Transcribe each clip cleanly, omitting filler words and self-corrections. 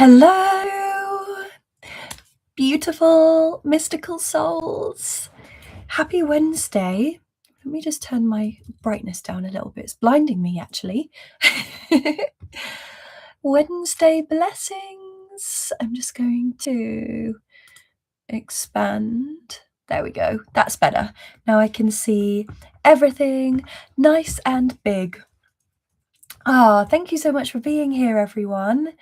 Hello, beautiful mystical souls. Happy Wednesday. Let me just turn my brightness down a little bit. It's blinding me, actually. Wednesday blessings. I'm just going to expand. There we go. That's better. Now I can see everything nice and big. Thank you so much for being here, everyone.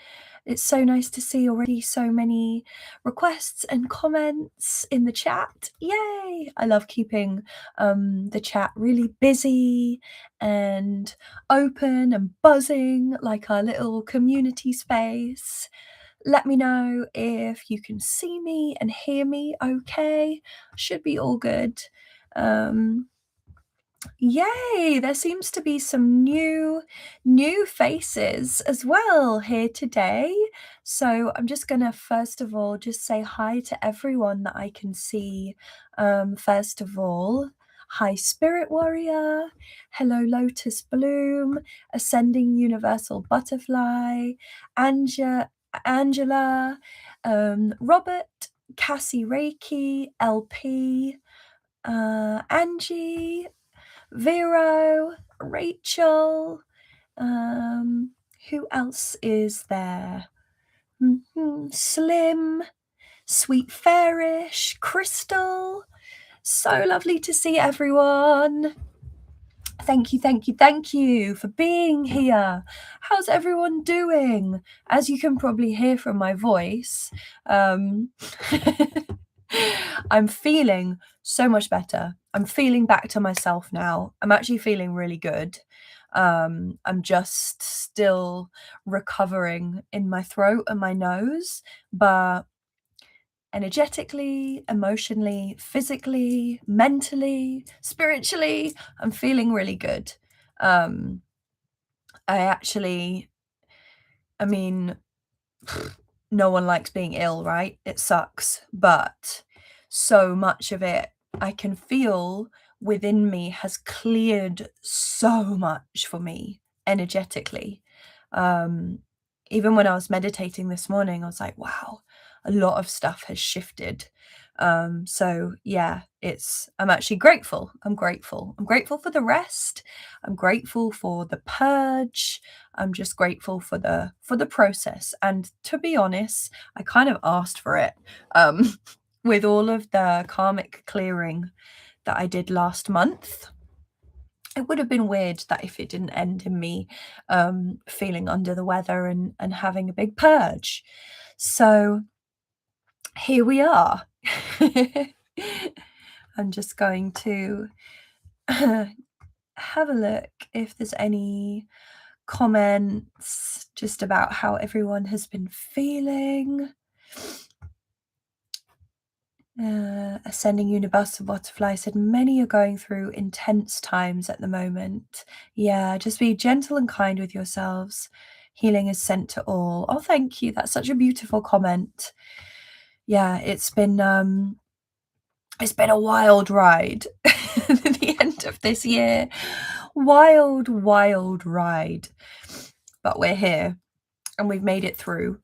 It's so nice to see already so many requests and comments in the chat. Yay! I love keeping the chat really busy and open and buzzing like our little community space. Let me know if you can see me and hear me okay. Should be all good. Yay, there seems to be some new faces as well here today. So I'm just going to first of all just say hi to everyone that I can see. First of all, hi Spirit Warrior, hello Lotus Bloom, Ascending Universal Butterfly, Angela, Robert, Cassie Reiki, LP, Angie, Vero, Rachel, who else is there? Slim, Sweet Fairish, Crystal. So lovely to see everyone. Thank you for being here. How's everyone doing? As you can probably hear from my voice, I'm feeling so much better. I'm feeling back to myself now. I'm actually feeling really good. I'm just still recovering in my throat and my nose, but energetically, emotionally, physically, mentally, spiritually, I'm feeling really good. No one likes being ill, right? It sucks, but so much of it I can feel within me has cleared so much for me energetically. Even when I was meditating this morning, I was like, wow, a lot of stuff has shifted. So yeah, I'm actually grateful. I'm grateful for the rest. I'm grateful for the purge. I'm just grateful for the process. And to be honest, I kind of asked for it. With all of the karmic clearing that I did last month, it would have been weird that if it didn't end in me feeling under the weather and having a big purge. So here we are. I'm just going to have a look if there's any comments just about how everyone has been feeling. Ascending Universal Butterfly said many are going through intense times at the moment. Yeah, just be gentle and kind with yourselves. Healing is sent to all. Oh, thank you. That's such a beautiful comment. Yeah, it's been a wild ride at the end of this year. Wild ride. But we're here and we've made it through.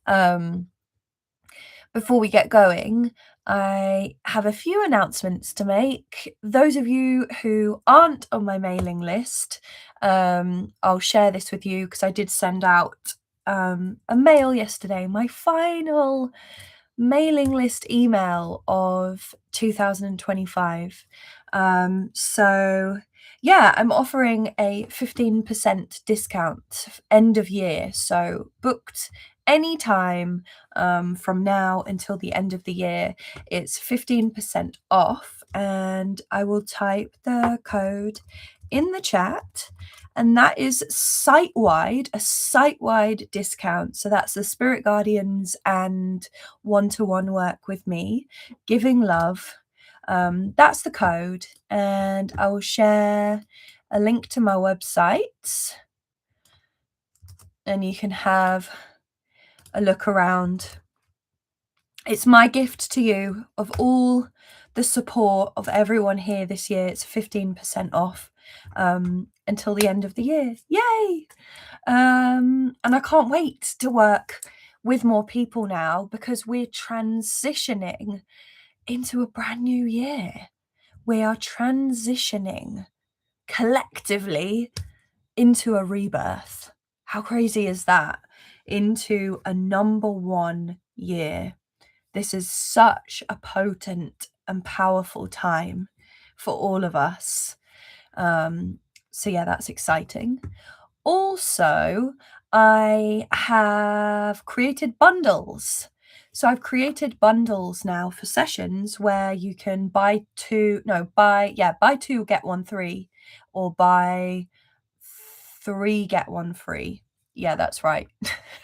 Before we get going, I have a few announcements to make. Those of you who aren't on my mailing list, I'll share this with you because I did send out a mail yesterday, my final mailing list email of 2025. So yeah, I'm offering a 15% discount end of year. So booked anytime from now until the end of the year, it's 15% off, and I will type the code in the chat, and that is a site-wide discount. So that's the Spirit Guardians and one-to-one work with me, giving love. That's the code, and I will share a link to my website, and you can have a look around. It's my gift to you of all the support of everyone here this year. It's 15% off until the end of the year. Yay! And I can't wait to work with more people now because we're transitioning into a brand new year. We are transitioning collectively into a rebirth. How crazy is that? Into a number one year. This is such a potent and powerful time for all of us. So yeah, that's exciting. Also, I have created bundles. So I've created bundles now for sessions where you can buy two, get one free, or buy three, get one free. Yeah, that's right.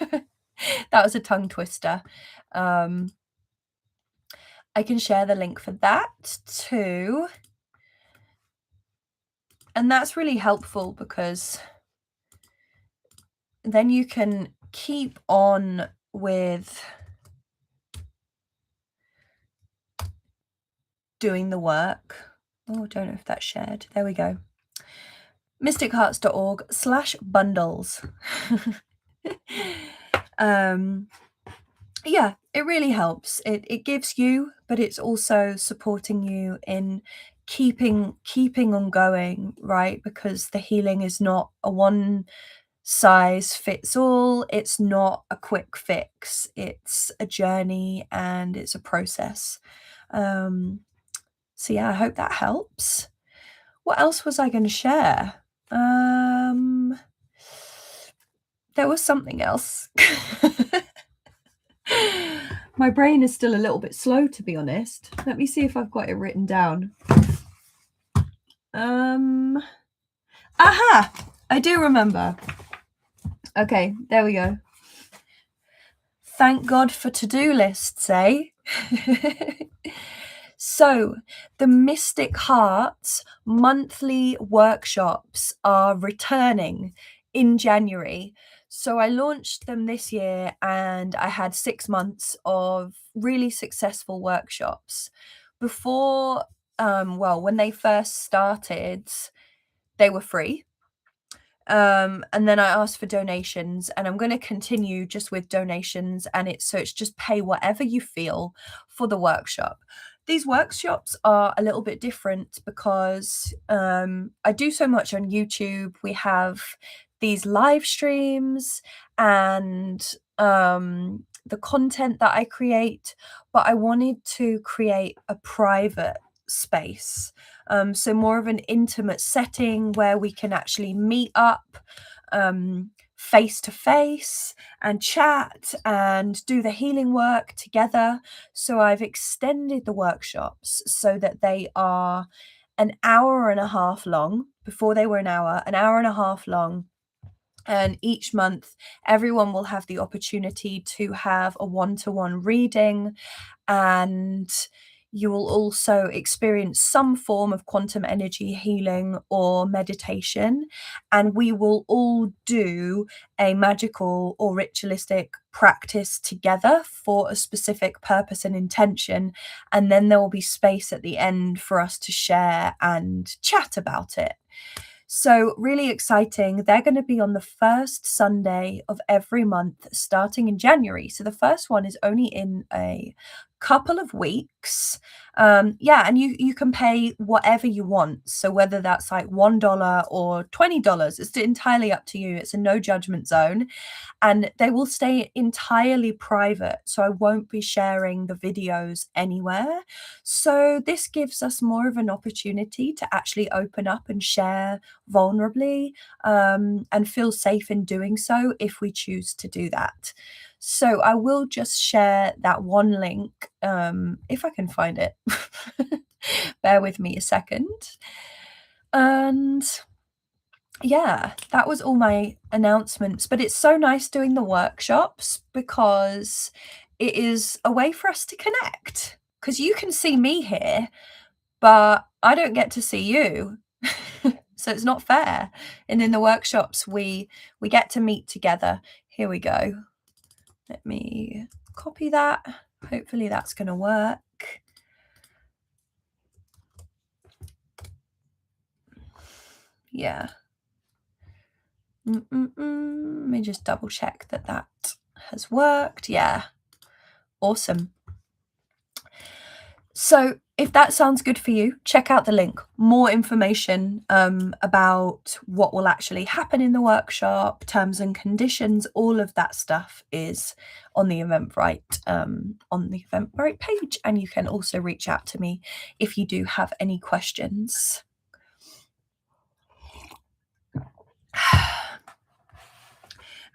That was a tongue twister. I can share the link for that too. And that's really helpful because then you can keep on with doing the work. Oh, I don't know if that's shared. There we go. mystichearts.org/bundles. Yeah, it really helps. It gives you, but it's also supporting you in keeping on going, right? Because the healing is not a one size fits all. It's not a quick fix. It's a journey and it's a process. So yeah, I hope that helps. What else was I going to share? There was something else. My brain is still a little bit slow, to be honest. Let me see if I've got it written down. Aha! I do remember. Okay, there we go. Thank God for to-do lists, eh? So, the Mystic Hearts monthly workshops are returning in January. So I launched them this year and I had 6 months of really successful workshops. Before, when they first started, they were free. And then I asked for donations, and I'm going to continue just with donations, and it's just pay whatever you feel for the workshop. These workshops are a little bit different because I do so much on YouTube. We have these live streams and the content that I create, but I wanted to create a private space. So more of an intimate setting where we can actually meet up face to face and chat and do the healing work together. So I've extended the workshops so that they are an hour and a half long. Before they were an hour and a half long. And each month, everyone will have the opportunity to have a one-to-one reading, and you will also experience some form of quantum energy healing or meditation. And we will all do a magical or ritualistic practice together for a specific purpose and intention. And then there will be space at the end for us to share and chat about it. So really exciting. They're going to be on the first Sunday of every month starting in January. So the first one is only in a couple of weeks. And you can pay whatever you want. So whether that's like $1 or $20, it's entirely up to you. It's a no judgment zone. And they will stay entirely private. So I won't be sharing the videos anywhere. So this gives us more of an opportunity to actually open up and share vulnerably, and feel safe in doing so if we choose to do that. So I will just share that one link, if I can find it. Bear with me a second. And yeah, that was all my announcements. But it's so nice doing the workshops because it is a way for us to connect. Because you can see me here, but I don't get to see you. So it's not fair. And in the workshops, we get to meet together. Here we go. Let me copy that. Hopefully that's going to work. Yeah. Let me just double check that has worked. Yeah, awesome. So if that sounds good for you, check out the link. More information about what will actually happen in the workshop, terms and conditions, all of that stuff is on the Eventbrite page. And you can also reach out to me if you do have any questions.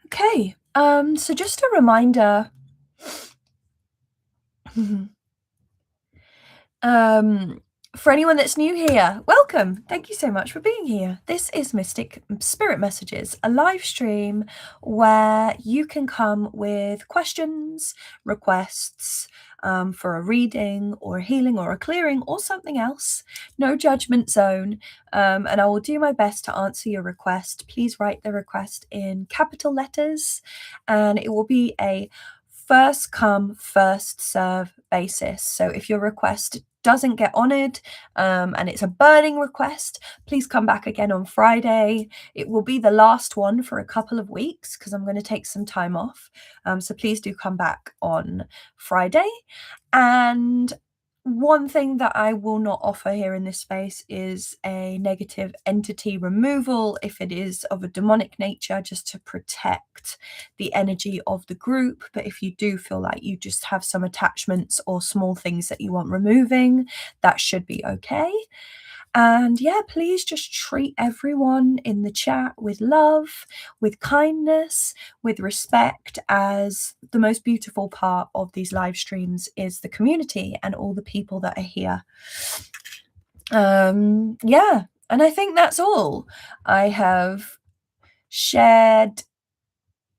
Okay, so just a reminder. For anyone that's new here, welcome. Thank you so much for being here. This is Mystic Spirit Messages, a live stream where you can come with questions, requests for a reading or a healing or a clearing or something else. No judgment zone. And I will do my best to answer your request. Please write the request in capital letters, and it will be a first come, first serve basis. So if your request doesn't get honored and it's a burning request, please come back again on Friday. It will be the last one for a couple of weeks because I'm going to take some time off. So please do come back on Friday. And one thing that I will not offer here in this space is a negative entity removal if it is of a demonic nature, just to protect the energy of the group. But if you do feel like you just have some attachments or small things that you want removing, that should be okay. And yeah, please just treat everyone in the chat with love, with kindness, with respect, as the most beautiful part of these live streams is the community and all the people that are here. Yeah, and I think that's all. I have shared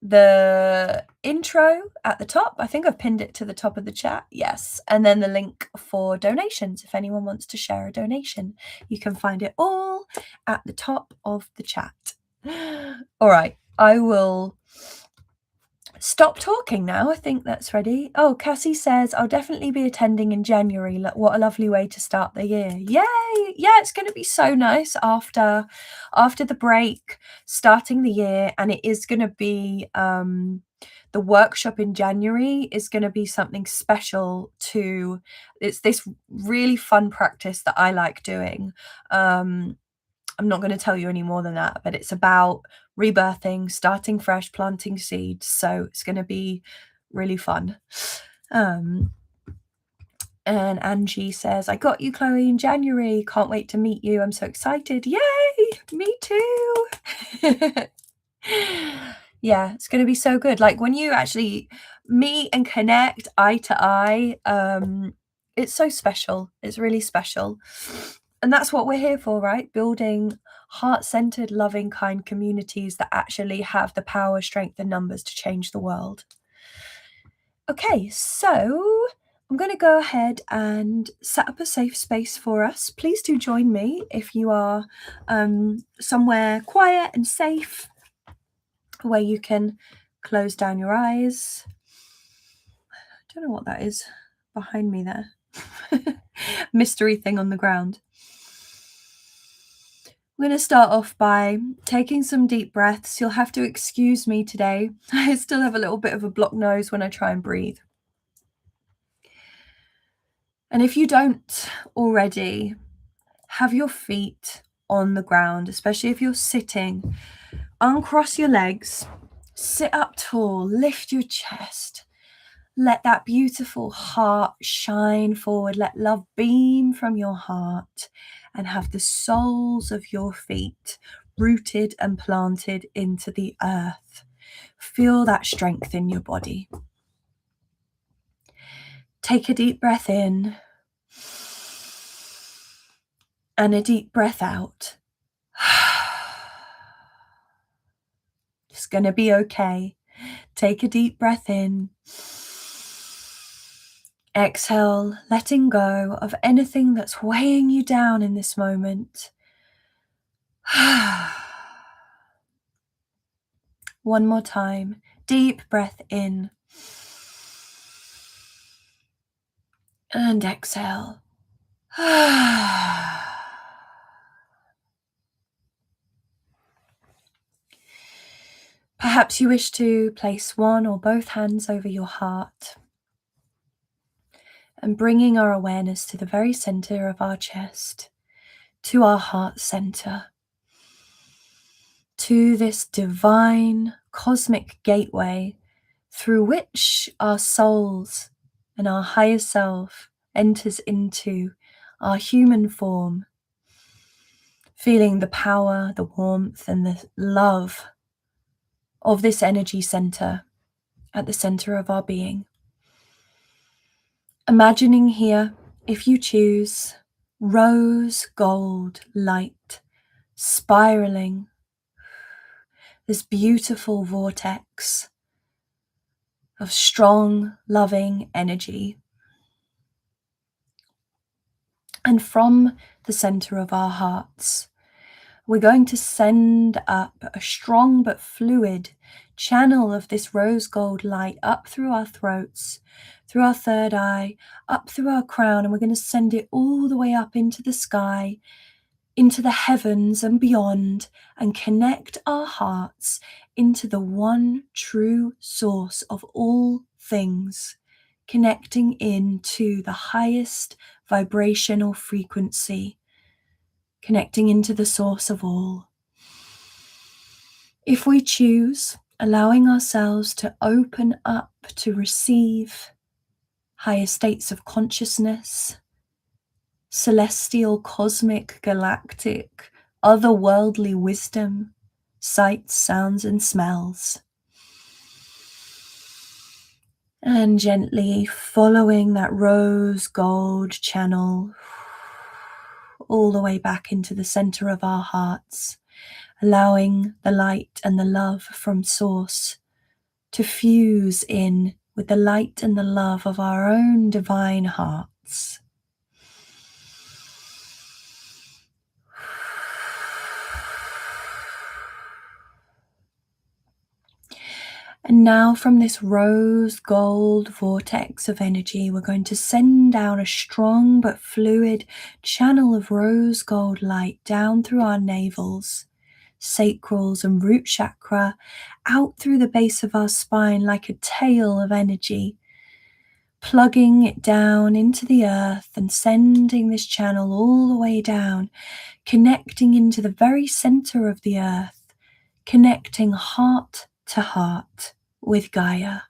the intro at the top. I think I've pinned it to the top of the chat. Yes. And then the link for donations. If anyone wants to share a donation, you can find it all at the top of the chat. All right. I will stop talking now. I think that's ready. Oh, Cassie says, I'll definitely be attending in January. What a lovely way to start the year. Yay. Yeah, it's going to be so nice after the break, starting the year. And it is going to be, the workshop in January is going to be something special too. It's this really fun practice that I like doing. I'm not going to tell you any more than that, but it's about rebirthing, starting fresh, planting seeds. So it's going to be really fun. And Angie says, I got you, Chloe, in January. Can't wait to meet you. I'm so excited. Yay! Me too. Yeah, it's going to be so good. Like when you actually meet and connect eye to eye, it's so special. It's really special. And that's what we're here for, right? Building heart-centered, loving, kind communities that actually have the power, strength, and numbers to change the world. Okay, so I'm going to go ahead and set up a safe space for us. Please do join me if you are somewhere quiet and safe where you can close down your eyes. I don't know what that is behind me there. Mystery thing on the ground. I'm going to start off by taking some deep breaths. You'll have to excuse me today. I still have a little bit of a blocked nose when I try and breathe. And if you don't already, have your feet on the ground, especially if you're sitting. Uncross your legs, sit up tall, lift your chest. Let that beautiful heart shine forward. Let love beam from your heart and have the soles of your feet rooted and planted into the earth. Feel that strength in your body. Take a deep breath in and a deep breath out. It's going to be okay. Take a deep breath in. Exhale, letting go of anything that's weighing you down in this moment. One more time. Deep breath in. And exhale. Perhaps you wish to place one or both hands over your heart and bringing our awareness to the very center of our chest, to our heart center, to this divine cosmic gateway through which our souls and our higher self enters into our human form, feeling the power, the warmth, and the love of this energy center at the center of our being. Imagining here, if you choose, rose gold light spiraling, this beautiful vortex of strong, loving energy. And from the center of our hearts, we're going to send up a strong but fluid channel of this rose gold light up through our throats, through our third eye, up through our crown, and we're going to send it all the way up into the sky, into the heavens and beyond, and connect our hearts into the one true source of all things, connecting into the highest vibrational frequency, connecting into the source of all. If we choose, allowing ourselves to open up to receive higher states of consciousness, celestial, cosmic, galactic, otherworldly wisdom, sights, sounds, and smells. And gently following that rose gold channel all the way back into the center of our hearts, allowing the light and the love from Source to fuse in with the light and the love of our own divine hearts. And now from this rose gold vortex of energy, we're going to send down a strong but fluid channel of rose gold light down through our navels, sacrals and root chakra, out through the base of our spine like a tail of energy, plugging it down into the earth and sending this channel all the way down, connecting into the very center of the earth, connecting heart to heart with Gaia,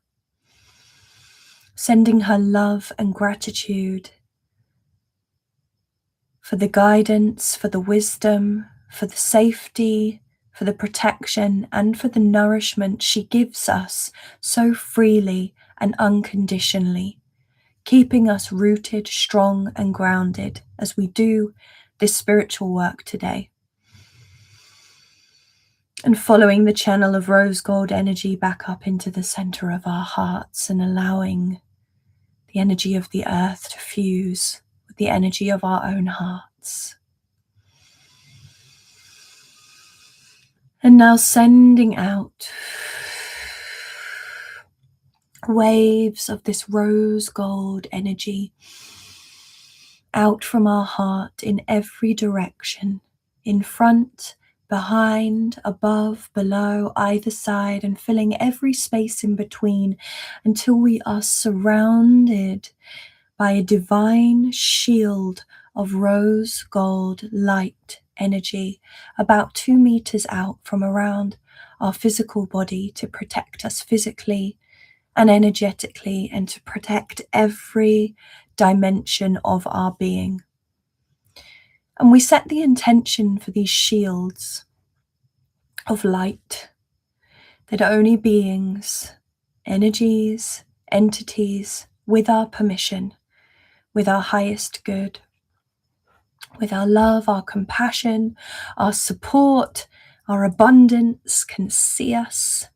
sending her love and gratitude for the guidance, for the wisdom, for the safety, for the protection, and for the nourishment she gives us so freely and unconditionally, keeping us rooted, strong, and grounded as we do this spiritual work today. And following the channel of rose gold energy back up into the center of our hearts and allowing the energy of the earth to fuse with the energy of our own hearts. And now sending out waves of this rose gold energy out from our heart in every direction, in front, behind, above, below, either side, and filling every space in between until we are surrounded by a divine shield of rose gold light energy about 2 meters out from around our physical body to protect us physically and energetically and to protect every dimension of our being. And we set the intention for these shields of light that only beings, energies, entities, with our permission, with our highest good, with our love, our compassion, our support, our abundance, can see us,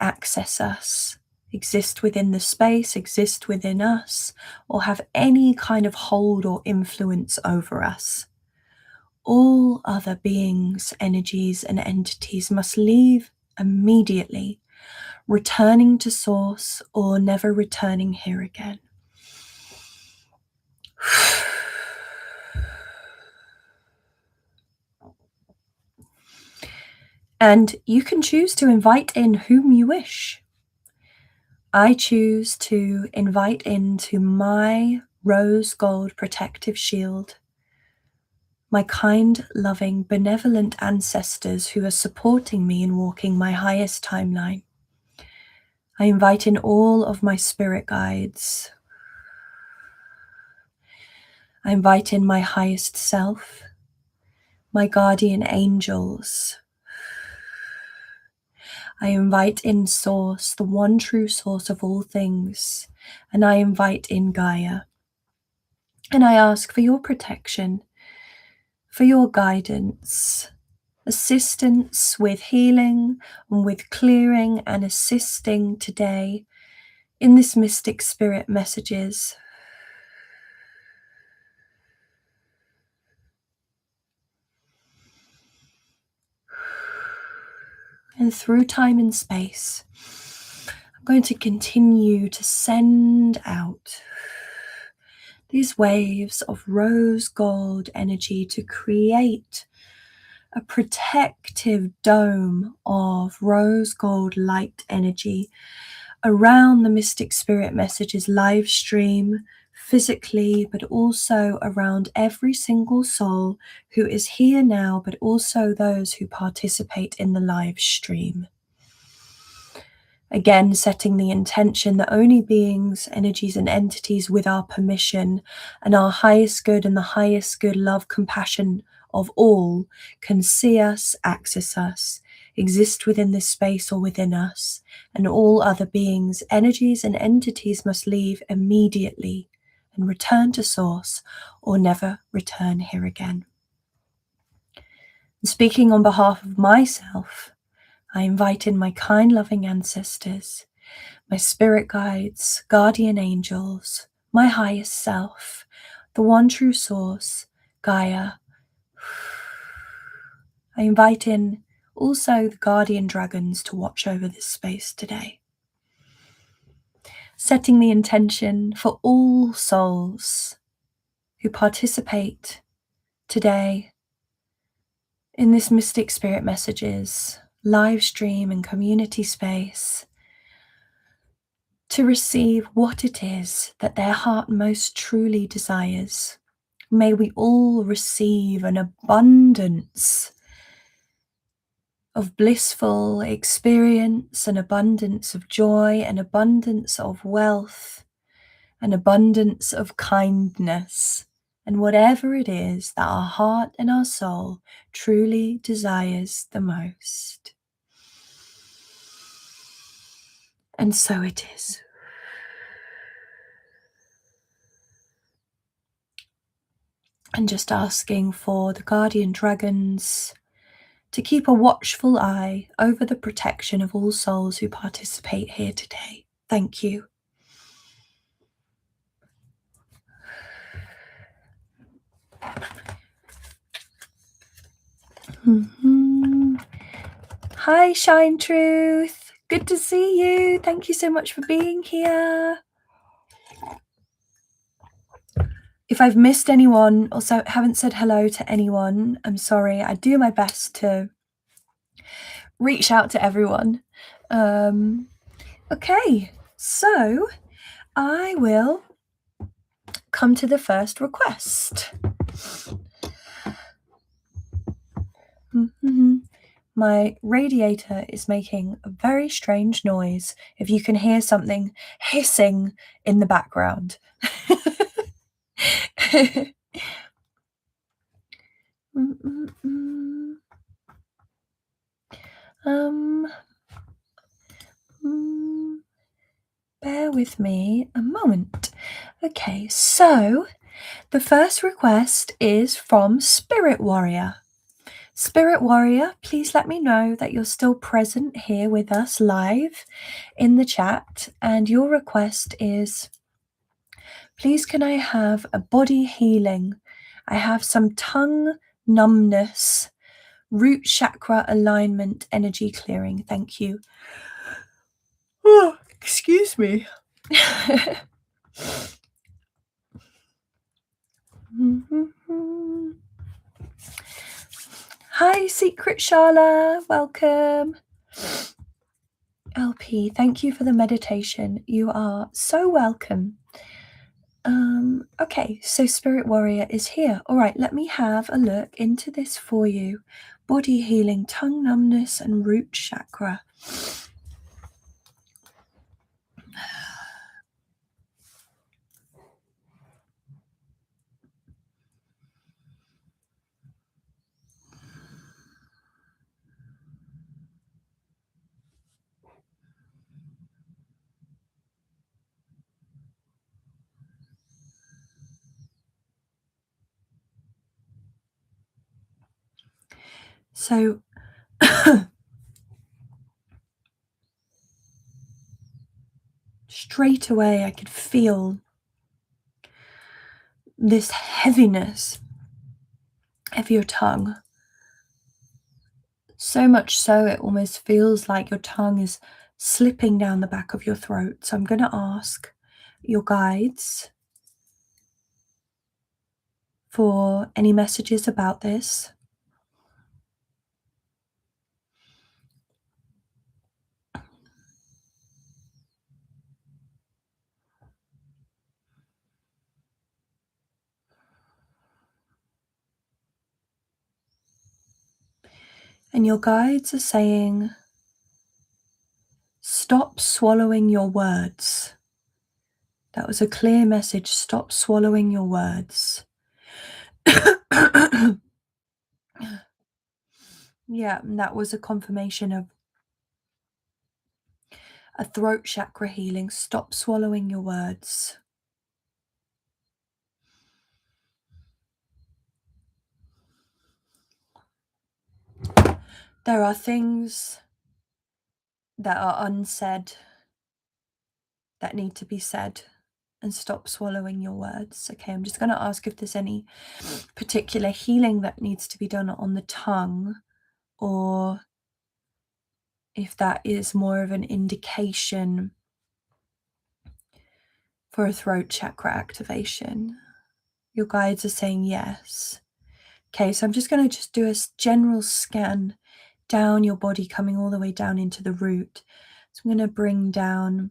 access us, exist within the space, exist within us, or have any kind of hold or influence over us. All other beings, energies, and entities must leave immediately, returning to Source or never returning here again. And you can choose to invite in whom you wish. I choose to invite into my rose gold protective shield my kind, loving, benevolent ancestors who are supporting me in walking my highest timeline. I invite in all of my spirit guides. I invite in my highest self, my guardian angels. I invite in Source, the one true source of all things, and I invite in Gaia. And I ask for your protection, for your guidance, assistance with healing and with clearing and assisting today in this mystic spirit messages. And through time and space, I'm going to continue to send out these waves of rose gold energy to create a protective dome of rose gold light energy around the Mystic Spirit Messages live stream, physically, but also around every single soul who is here now, but also those who participate in the live stream. Again, setting the intention that only beings, energies, and entities with our permission and our highest good and the highest good love, compassion of all can see us, access us, exist within this space or within us, and all other beings, energies, and entities must leave immediately and return to source or never return here again. And speaking on behalf of myself, I invite in my kind, loving ancestors, my spirit guides, guardian angels, my highest self, the one true source, Gaia. I invite in also the guardian dragons to watch over this space today. Setting the intention for all souls who participate today in this Mystic Spirit Messages live stream and community space to receive what it is that their heart most truly desires. May we all receive an abundance of blissful experience, an abundance of joy, an abundance of wealth, an abundance of kindness, and whatever it is that our heart and our soul truly desires the most. And so it is. And just asking for the guardian dragons to keep a watchful eye over the protection of all souls who participate here today. Thank you. Hi, Shine Truth. Good to see you. Thank you so much for being here. If I've missed anyone or haven't said hello to anyone, I'm sorry. I do my best to reach out to everyone. Okay, so I will come to the first request. My radiator is making a very strange noise. If you can hear something hissing in the background. Bear with me a moment. Okay, so the first request is from Spirit Warrior. Spirit Warrior, please let me know that you're still present here with us live in the chat. And your request is, please can I have a body healing? I have some tongue numbness, root chakra alignment, energy clearing. Thank you. Oh, excuse me. Hi, Secret Sharla. Welcome. LP, thank you for the meditation. You are so welcome. Okay, so Spirit Warrior is here. All right, let me have a look into this for you. Body healing, tongue numbness, and root chakra. So straight away I could feel this heaviness of your tongue. So much so it almost feels like your tongue is slipping down the back of your throat. So I'm going to ask your guides for any messages about this. And your guides are saying, stop swallowing your words. That was a clear message. Stop swallowing your words. Yeah, and that was a confirmation of a throat chakra healing. Stop swallowing your words. There are things that are unsaid that need to be said, and stop swallowing your words. Okay, I'm just going to ask if there's any particular healing that needs to be done on the tongue, or if that is more of an indication for a throat chakra activation. Your guides are saying yes. Okay, so I'm just going to do a general scan down your body, coming all the way down into the root. So I'm going to bring down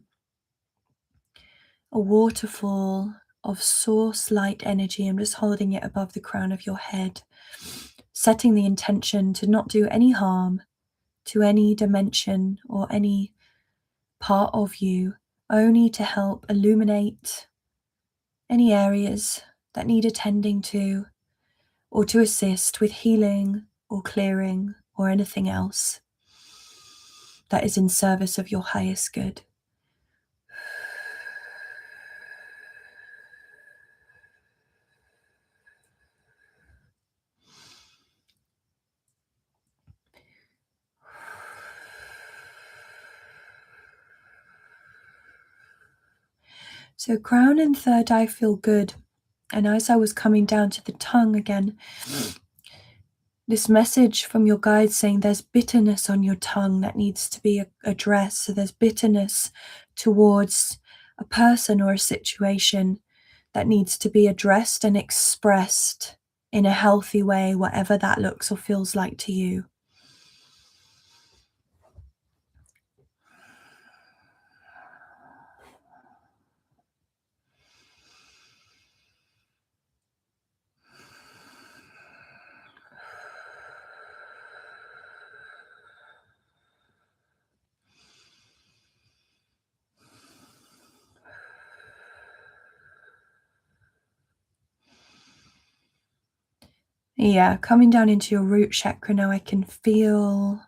a waterfall of source light energy. I'm just holding it above the crown of your head, setting the intention to not do any harm to any dimension or any part of you, only to help illuminate any areas that need attending to, or to assist with healing or clearing or anything else that is in service of your highest good. So crown and third eye feel good. And as I was coming down to the tongue again, this message from your guide saying there's bitterness on your tongue that needs to be addressed. So there's bitterness towards a person or a situation that needs to be addressed and expressed in a healthy way, whatever that looks or feels like to you. Yeah, coming down into your root chakra now, I can feel,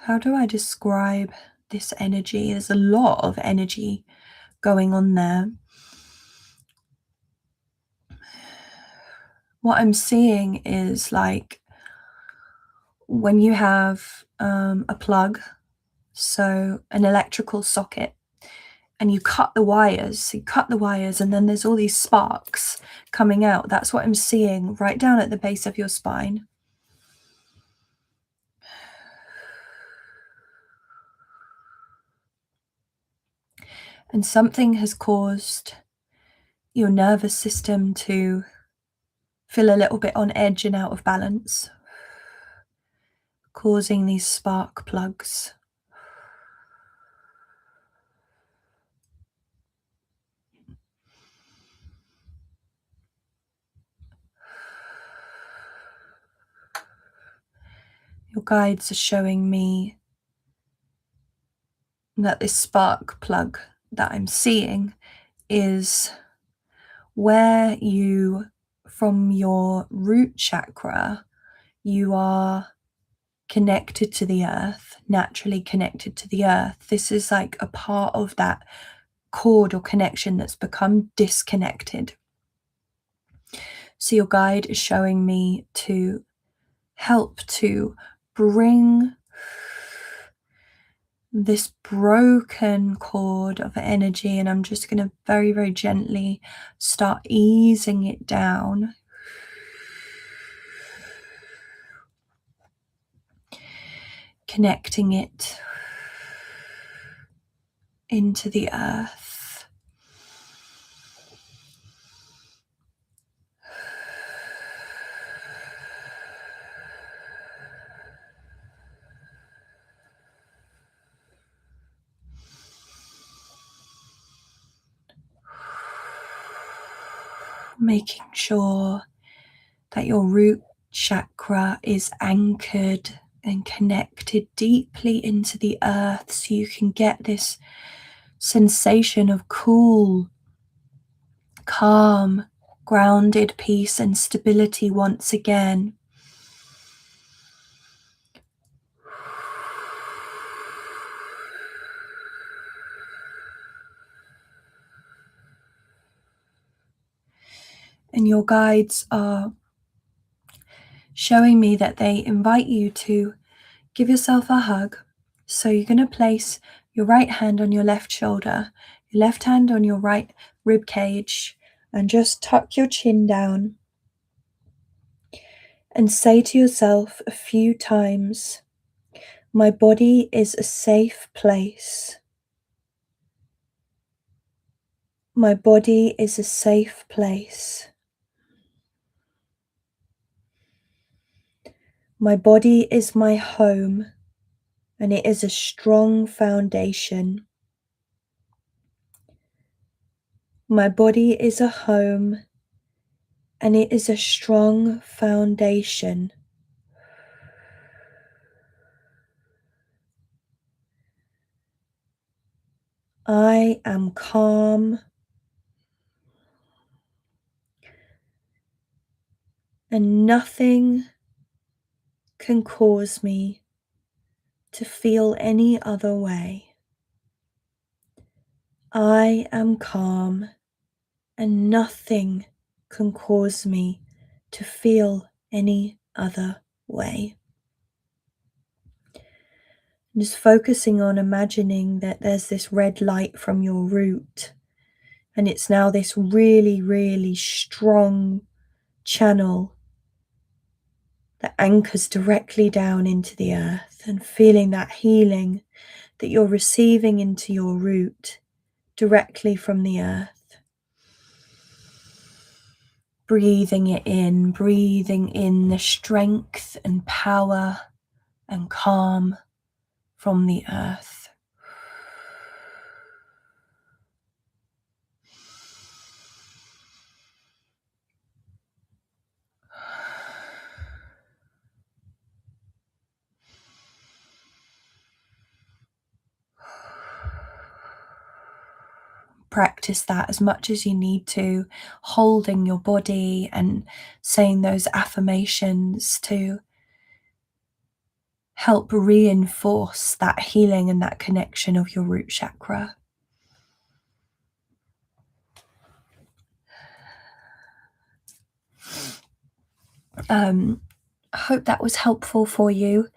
how do I describe this energy? There's a lot of energy going on there. What I'm seeing is like when you have a plug, so an electrical socket, and you cut the wires, and then there's all these sparks coming out. That's what I'm seeing right down at the base of your spine. And something has caused your nervous system to feel a little bit on edge and out of balance, causing these spark plugs. Your guides are showing me that this spark plug that I'm seeing is where you, from your root chakra, you are connected to the earth, naturally connected to the earth. This is like a part of that cord or connection that's become disconnected. So your guide is showing me to help to bring this broken cord of energy, and I'm just going to very, very gently start easing it down. Connecting it into the earth. Making sure that your root chakra is anchored and connected deeply into the earth, so you can get this sensation of cool, calm, grounded peace and stability once again. And your guides are showing me that they invite you to give yourself a hug. So you're going to place your right hand on your left shoulder, your left hand on your right rib cage, and just tuck your chin down and say to yourself a few times, "My body is a safe place. My body is a safe place. My body is my home, and it is a strong foundation. My body is a home, and it is a strong foundation. I am calm, and nothing can cause me to feel any other way. I am calm, and nothing can cause me to feel any other way." Just focusing on imagining that there's this red light from your root, and it's now this really, really strong channel that anchors directly down into the earth, and feeling that healing that you're receiving into your root directly from the earth. Breathing it in, breathing in the strength and power and calm from the earth. Practice that as much as you need to, holding your body and saying those affirmations to help reinforce that healing and that connection of your root chakra. I hope that was helpful for you,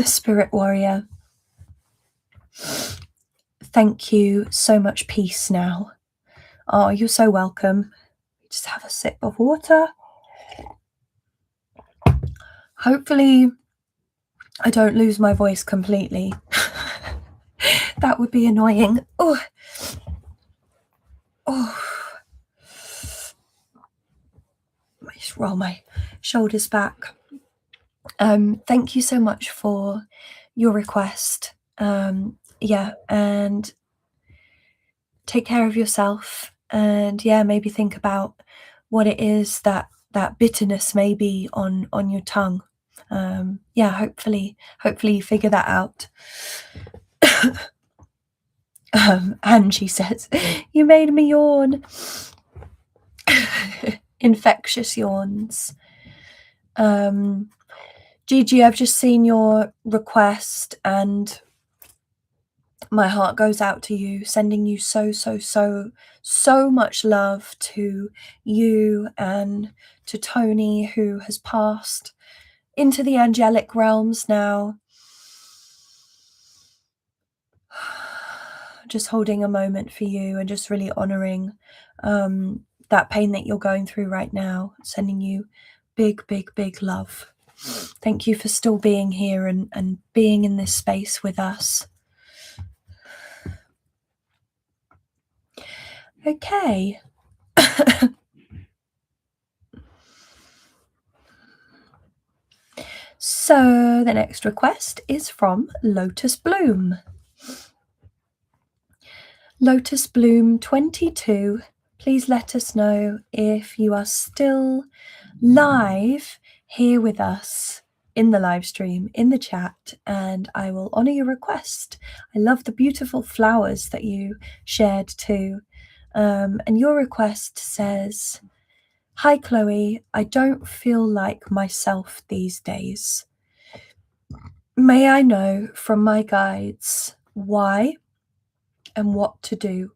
Spirit Warrior. Thank you so much. Peace now. Oh, you're so welcome. Just have a sip of water. Hopefully I don't lose my voice completely. That would be annoying. Oh. My Just roll my shoulders back. Thank you so much for your request. Yeah, and take care of yourself, and yeah, maybe think about what it is that bitterness may be on your tongue. Yeah, hopefully you figure that out. And she says, you made me yawn. Infectious yawns. Gigi, I've just seen your request and my heart goes out to you, sending you so much love to you and to Tony, who has passed into the angelic realms now. Just holding a moment for you and just really honoring that pain that you're going through right now, sending you big love. Thank you for still being here and being in this space with us. Okay. So the next request is from Lotus Bloom. Lotus Bloom 22, please let us know if you are still live here with us in the live stream, in the chat, and I will honor your request. I love the beautiful flowers that you shared too. And your request says, hi Chloe, I don't feel like myself these days. May I know from my guides why and what to do?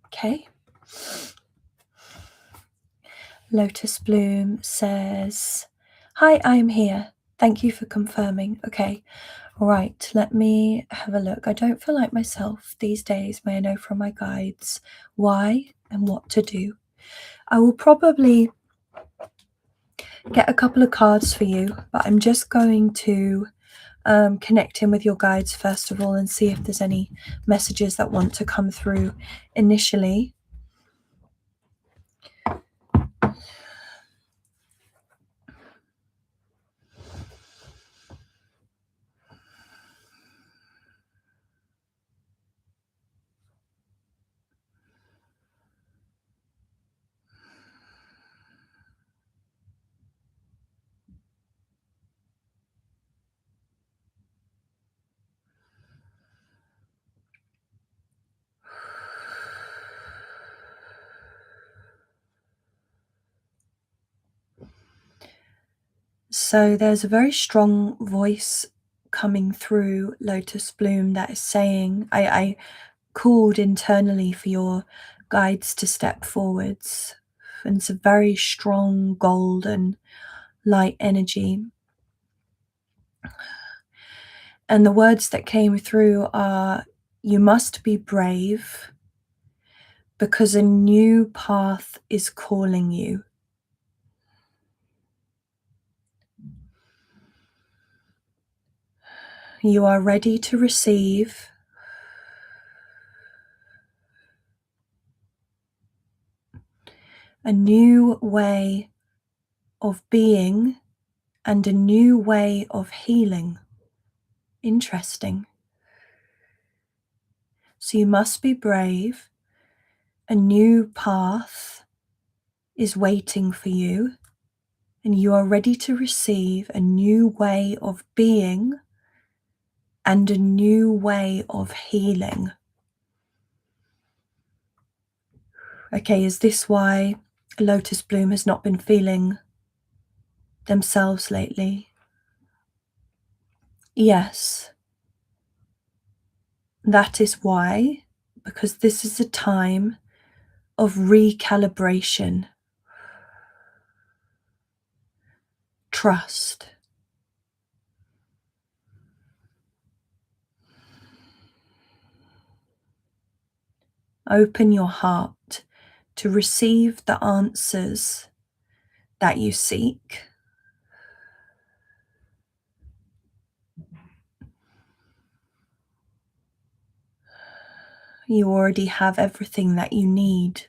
Okay. Lotus Bloom says, hi, I am here. Thank you for confirming. Okay. All right. Let me have a look. I don't feel like myself these days. May I know from my guides why and what to do? I will probably get a couple of cards for you, but I'm just going to connect in with your guides first of all and see if there's any messages that want to come through initially. So there's a very strong voice coming through, Lotus Bloom, that is saying, I called internally for your guides to step forwards. And it's a very strong golden light energy. And the words that came through are, you must be brave because a new path is calling you. You are ready to receive a new way of being and a new way of healing. Interesting. So you must be brave. A new path is waiting for you, and you are ready to receive a new way of being and a new way of healing. Okay, is this why Lotus Bloom has not been feeling themselves lately? Yes, that is why, because this is a time of recalibration, trust. Open your heart to receive the answers that you seek. You already have everything that you need.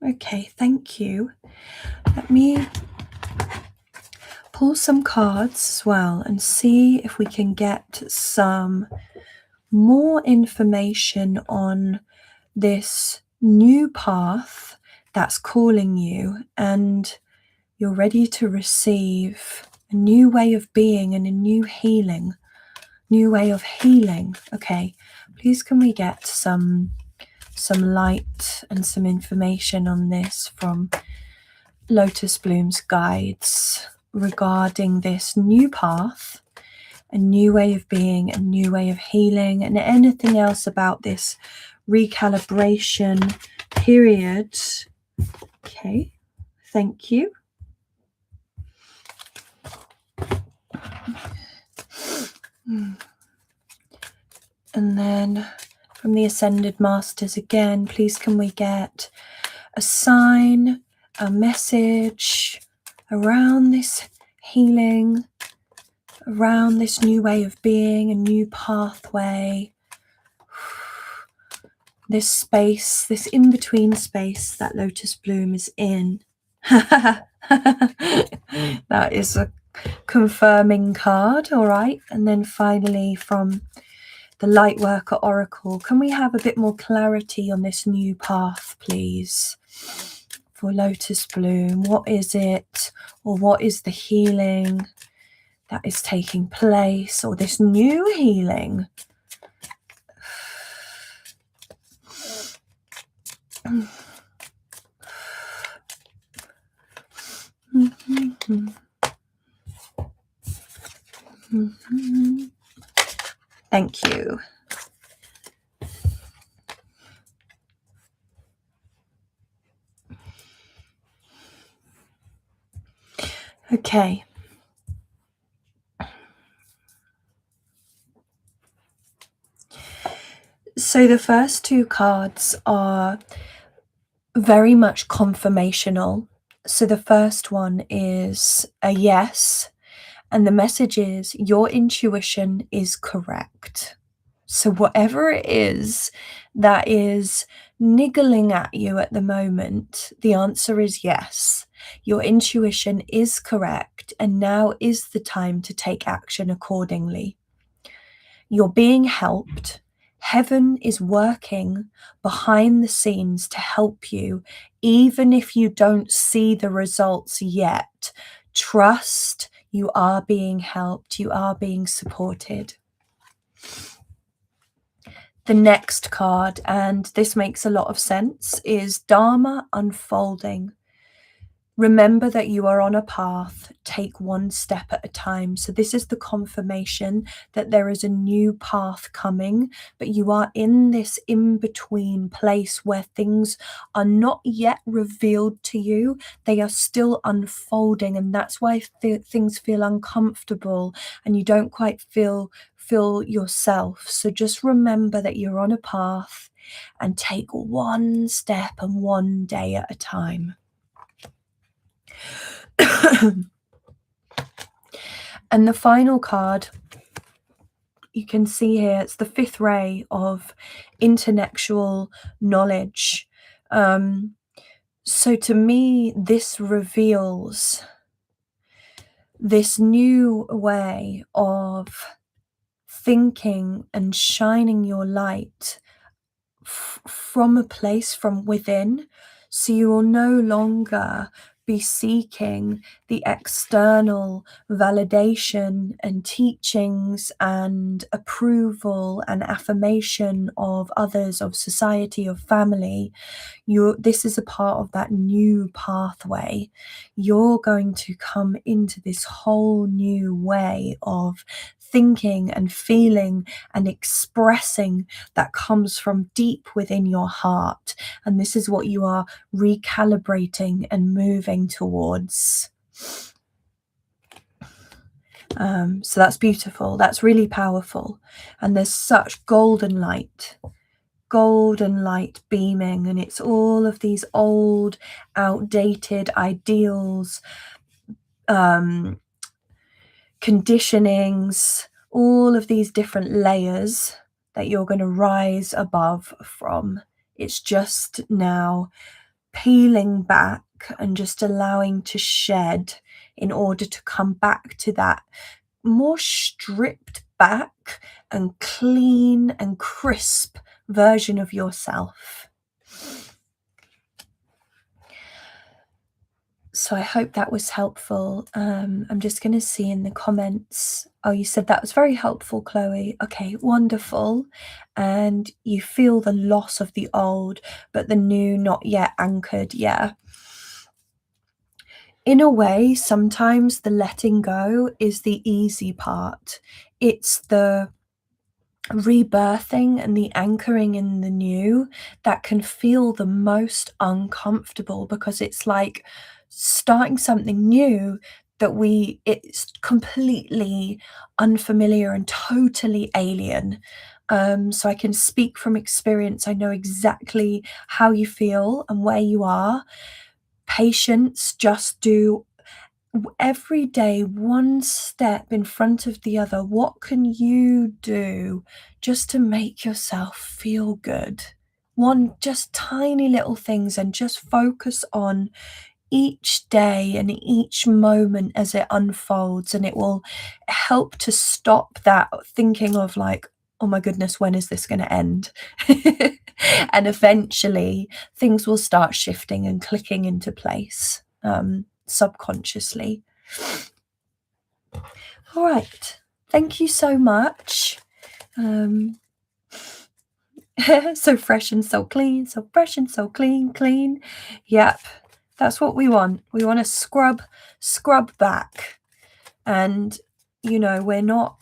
Okay, thank you. Let me pull some cards as well and see if we can get some more information on this new path that's calling you, and you're ready to receive a new way of being and a new way of healing. Okay, please can we get some light and some information on this from Lotus Bloom's guides regarding this new path, a new way of being, a new way of healing, and anything else about this recalibration period. Okay, thank you. And then from the Ascended Masters again, please can we get a sign, a message around this healing, around this new way of being, a new pathway, this space, this in-between space that Lotus Bloom is in. That is a confirming card, all right. And then finally from the Lightworker Oracle, can we have a bit more clarity on this new path, please? For Lotus Bloom, what is it, or what is the healing that is taking place, or this new healing? Thank you. Okay. So the first two cards are very much confirmational. So the first one is a yes, and the message is your intuition is correct. So whatever it is that is niggling at you at the moment, the answer is yes. Your intuition is correct, and now is the time to take action accordingly. You're being helped. Heaven is working behind the scenes to help you, even if you don't see the results yet. Trust, you are being helped, you are being supported. The next card, and this makes a lot of sense, is Dharma unfolding. Remember that you are on a path, take one step at a time. So this is the confirmation that there is a new path coming, but you are in this in-between place where things are not yet revealed to you. They are still unfolding, and that's why things feel uncomfortable and you don't quite feel yourself. So just remember that you're on a path and take one step and one day at a time. And the final card you can see here, it's the fifth ray of intellectual knowledge. So to me, this reveals this new way of thinking and shining your light from a place from within. So you will no longer be seeking the external validation and teachings and approval and affirmation of others, of society, of family. This is a part of that new pathway. You're going to come into this whole new way of thinking and feeling and expressing that comes from deep within your heart. And this is what you are recalibrating and moving towards. So that's beautiful. That's really powerful. And there's such golden light beaming, and it's all of these old, outdated ideals, conditionings, all of these different layers that you're going to rise above from. It's just now peeling back and just allowing to shed in order to come back to that more stripped back and clean and crisp version of yourself. So I hope that was helpful. I'm just going to see in the comments. Oh, you said that was very helpful, Chloe. Okay, wonderful. And you feel the loss of the old, but the new not yet anchored. Yeah. In a way, sometimes the letting go is the easy part. It's the rebirthing and the anchoring in the new that can feel the most uncomfortable, because it's like starting something new that it's completely unfamiliar and totally alien. So I can speak from experience. I know exactly how you feel and where you are. Patience, just do every day one step in front of the other. What can you do just to make yourself feel good? One just tiny little things, and just focus on each day and each moment as it unfolds, and it will help to stop that thinking of like, oh my goodness, when is this going to end? And eventually things will start shifting and clicking into place subconsciously. All right, thank you so much. So fresh and so clean, so fresh and so clean. Yep, that's what we want. We want to scrub back. And you know, we're not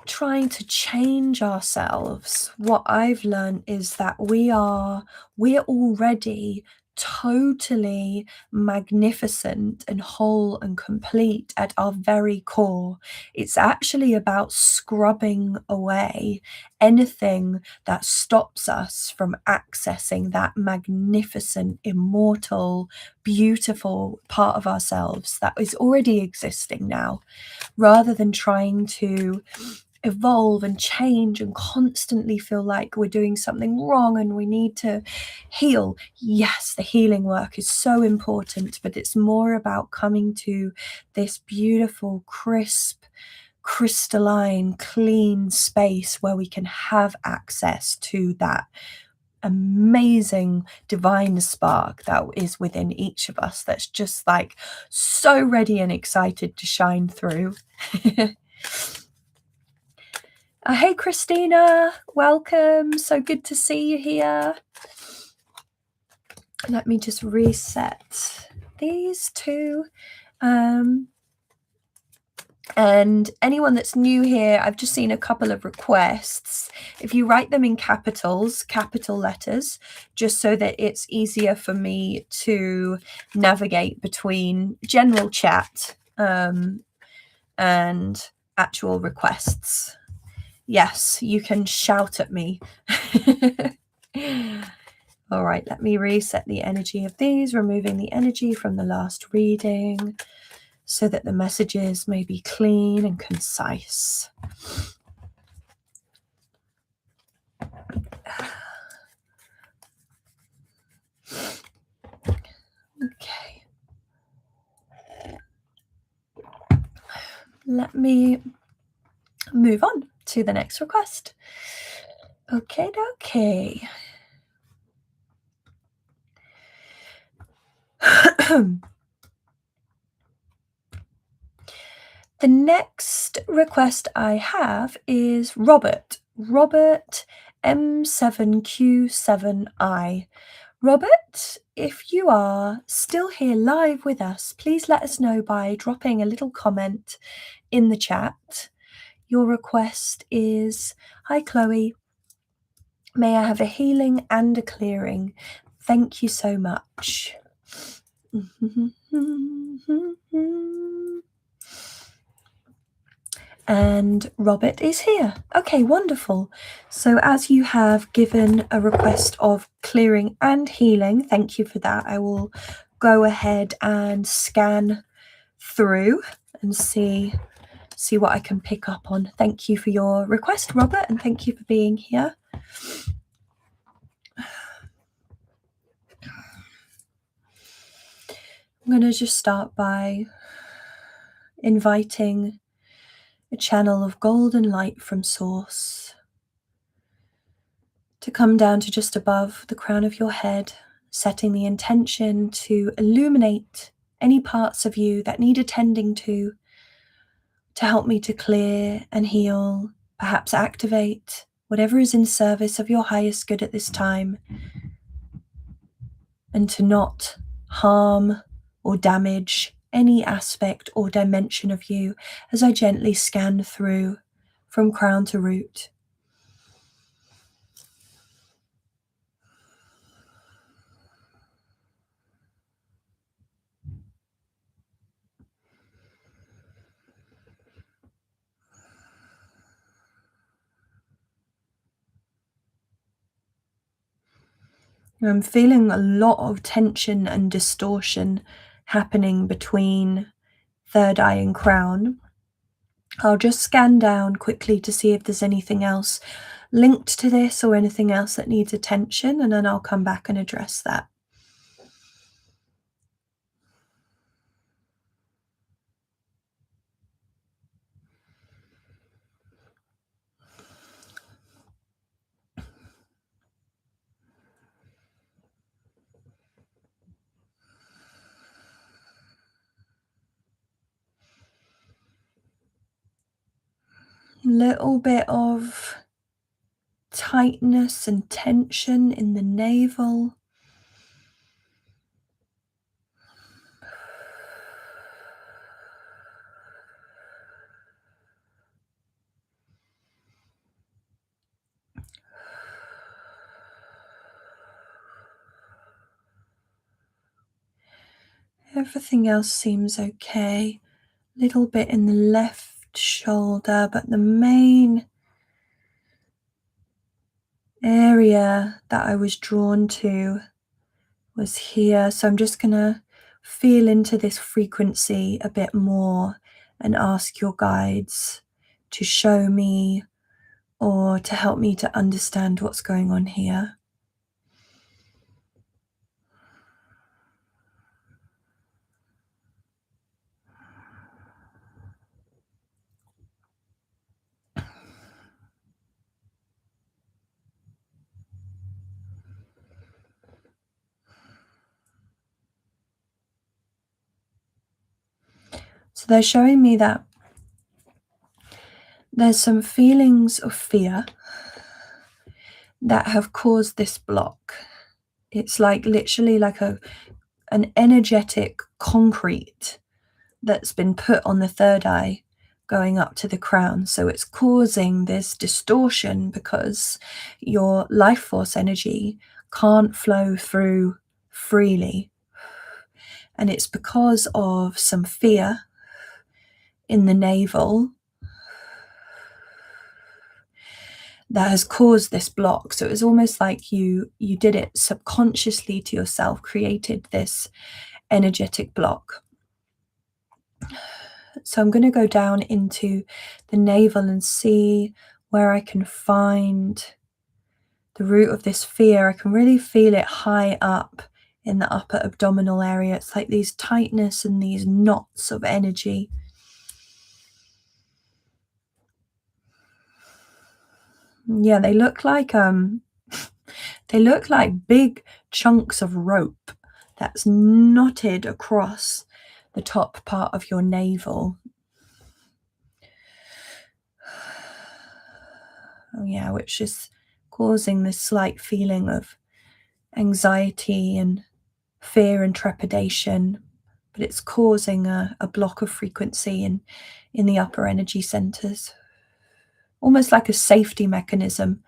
trying to change ourselves. What I've learned is that we're already totally magnificent and whole and complete at our very core. It's actually about scrubbing away anything that stops us from accessing that magnificent, immortal, beautiful part of ourselves that is already existing now, rather than trying to evolve and change and constantly feel like we're doing something wrong and we need to heal. Yes, the healing work is so important, but it's more about coming to this beautiful, crisp, crystalline, clean space where we can have access to that amazing divine spark that is within each of us, that's just like so ready and excited to shine through. Hey Christina, welcome, so good to see you here. Let me just reset these two. And anyone that's new here, I've just seen a couple of requests. If you write them in capitals, capital letters, just so that it's easier for me to navigate between general chat and actual requests. Yes, you can shout at me. All right, let me reset the energy of these, removing the energy from the last reading, so that the messages may be clean and concise. Okay. Let me move on to the next request. Okay. The next request I have is Robert M7Q7I. Robert, if you are still here live with us, please let us know by dropping a little comment in the chat. Your request is, hi Chloe, may I have a healing and a clearing? Thank you so much. And Robert is here. Okay, wonderful. So as you have given a request of clearing and healing, thank you for that. I will go ahead and scan through and see what I can pick up on. Thank you for your request, Robert, and thank you for being here. I'm going to just start by inviting a channel of golden light from Source to come down to just above the crown of your head, setting the intention to illuminate any parts of you that need attending to help me to clear and heal, perhaps activate whatever is in service of your highest good at this time, and to not harm or damage any aspect or dimension of you as I gently scan through from crown to root. I'm feeling a lot of tension and distortion happening between third eye and crown. I'll just scan down quickly to see if there's anything else linked to this or anything else that needs attention, and then I'll come back and address that. Little bit of tightness and tension in the navel. Everything else seems okay. Little bit in the left shoulder, but the main area that I was drawn to was here. So I'm just going to feel into this frequency a bit more and ask your guides to show me or to help me to understand what's going on here. So they're showing me that there's some feelings of fear that have caused this block. It's like literally like an energetic concrete that's been put on the third eye going up to the crown. So it's causing this distortion because your life force energy can't flow through freely. And it's because of some fear in the navel that has caused this block. So it's almost like you did it subconsciously to yourself, created this energetic block. So I'm going to go down into the navel and see where I can find the root of this fear. I can really feel it high up in the upper abdominal area. It's like these tightness and these knots of energy. Yeah, they look like big chunks of rope that's knotted across the top part of your navel. Oh yeah, which is causing this slight feeling of anxiety and fear and trepidation, but it's causing a block of frequency in the upper energy centers, almost like a safety mechanism.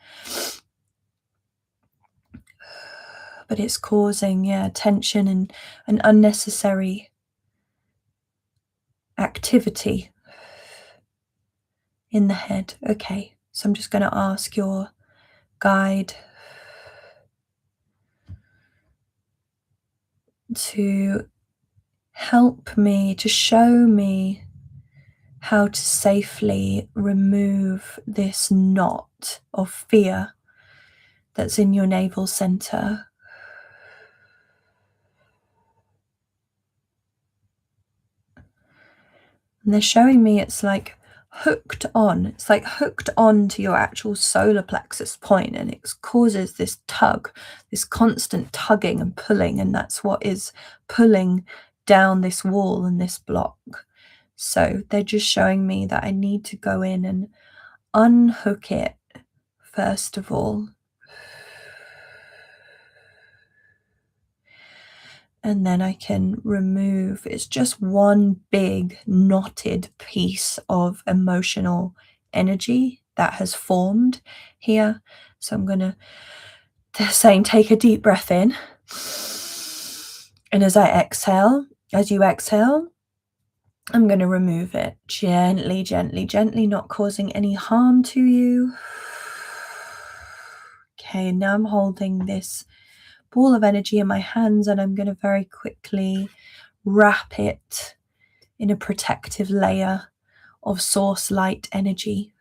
But it's causing, tension and an unnecessary activity in the head. Okay, so I'm just going to ask your guide to help me, to show me how to safely remove this knot of fear that's in your navel center. And they're showing me it's like hooked on. It's like hooked on to your actual solar plexus point, and it causes this tug, this constant tugging and pulling, and that's what is pulling down this wall and this block. So they're just showing me that I need to go in and unhook it first of all. And then I can remove, it's just one big knotted piece of emotional energy that has formed here. So I'm going to, they're saying take a deep breath in. And as you exhale, I'm going to remove it gently, gently, gently, not causing any harm to you. Okay, now I'm holding this ball of energy in my hands, and I'm going to very quickly wrap it in a protective layer of source light energy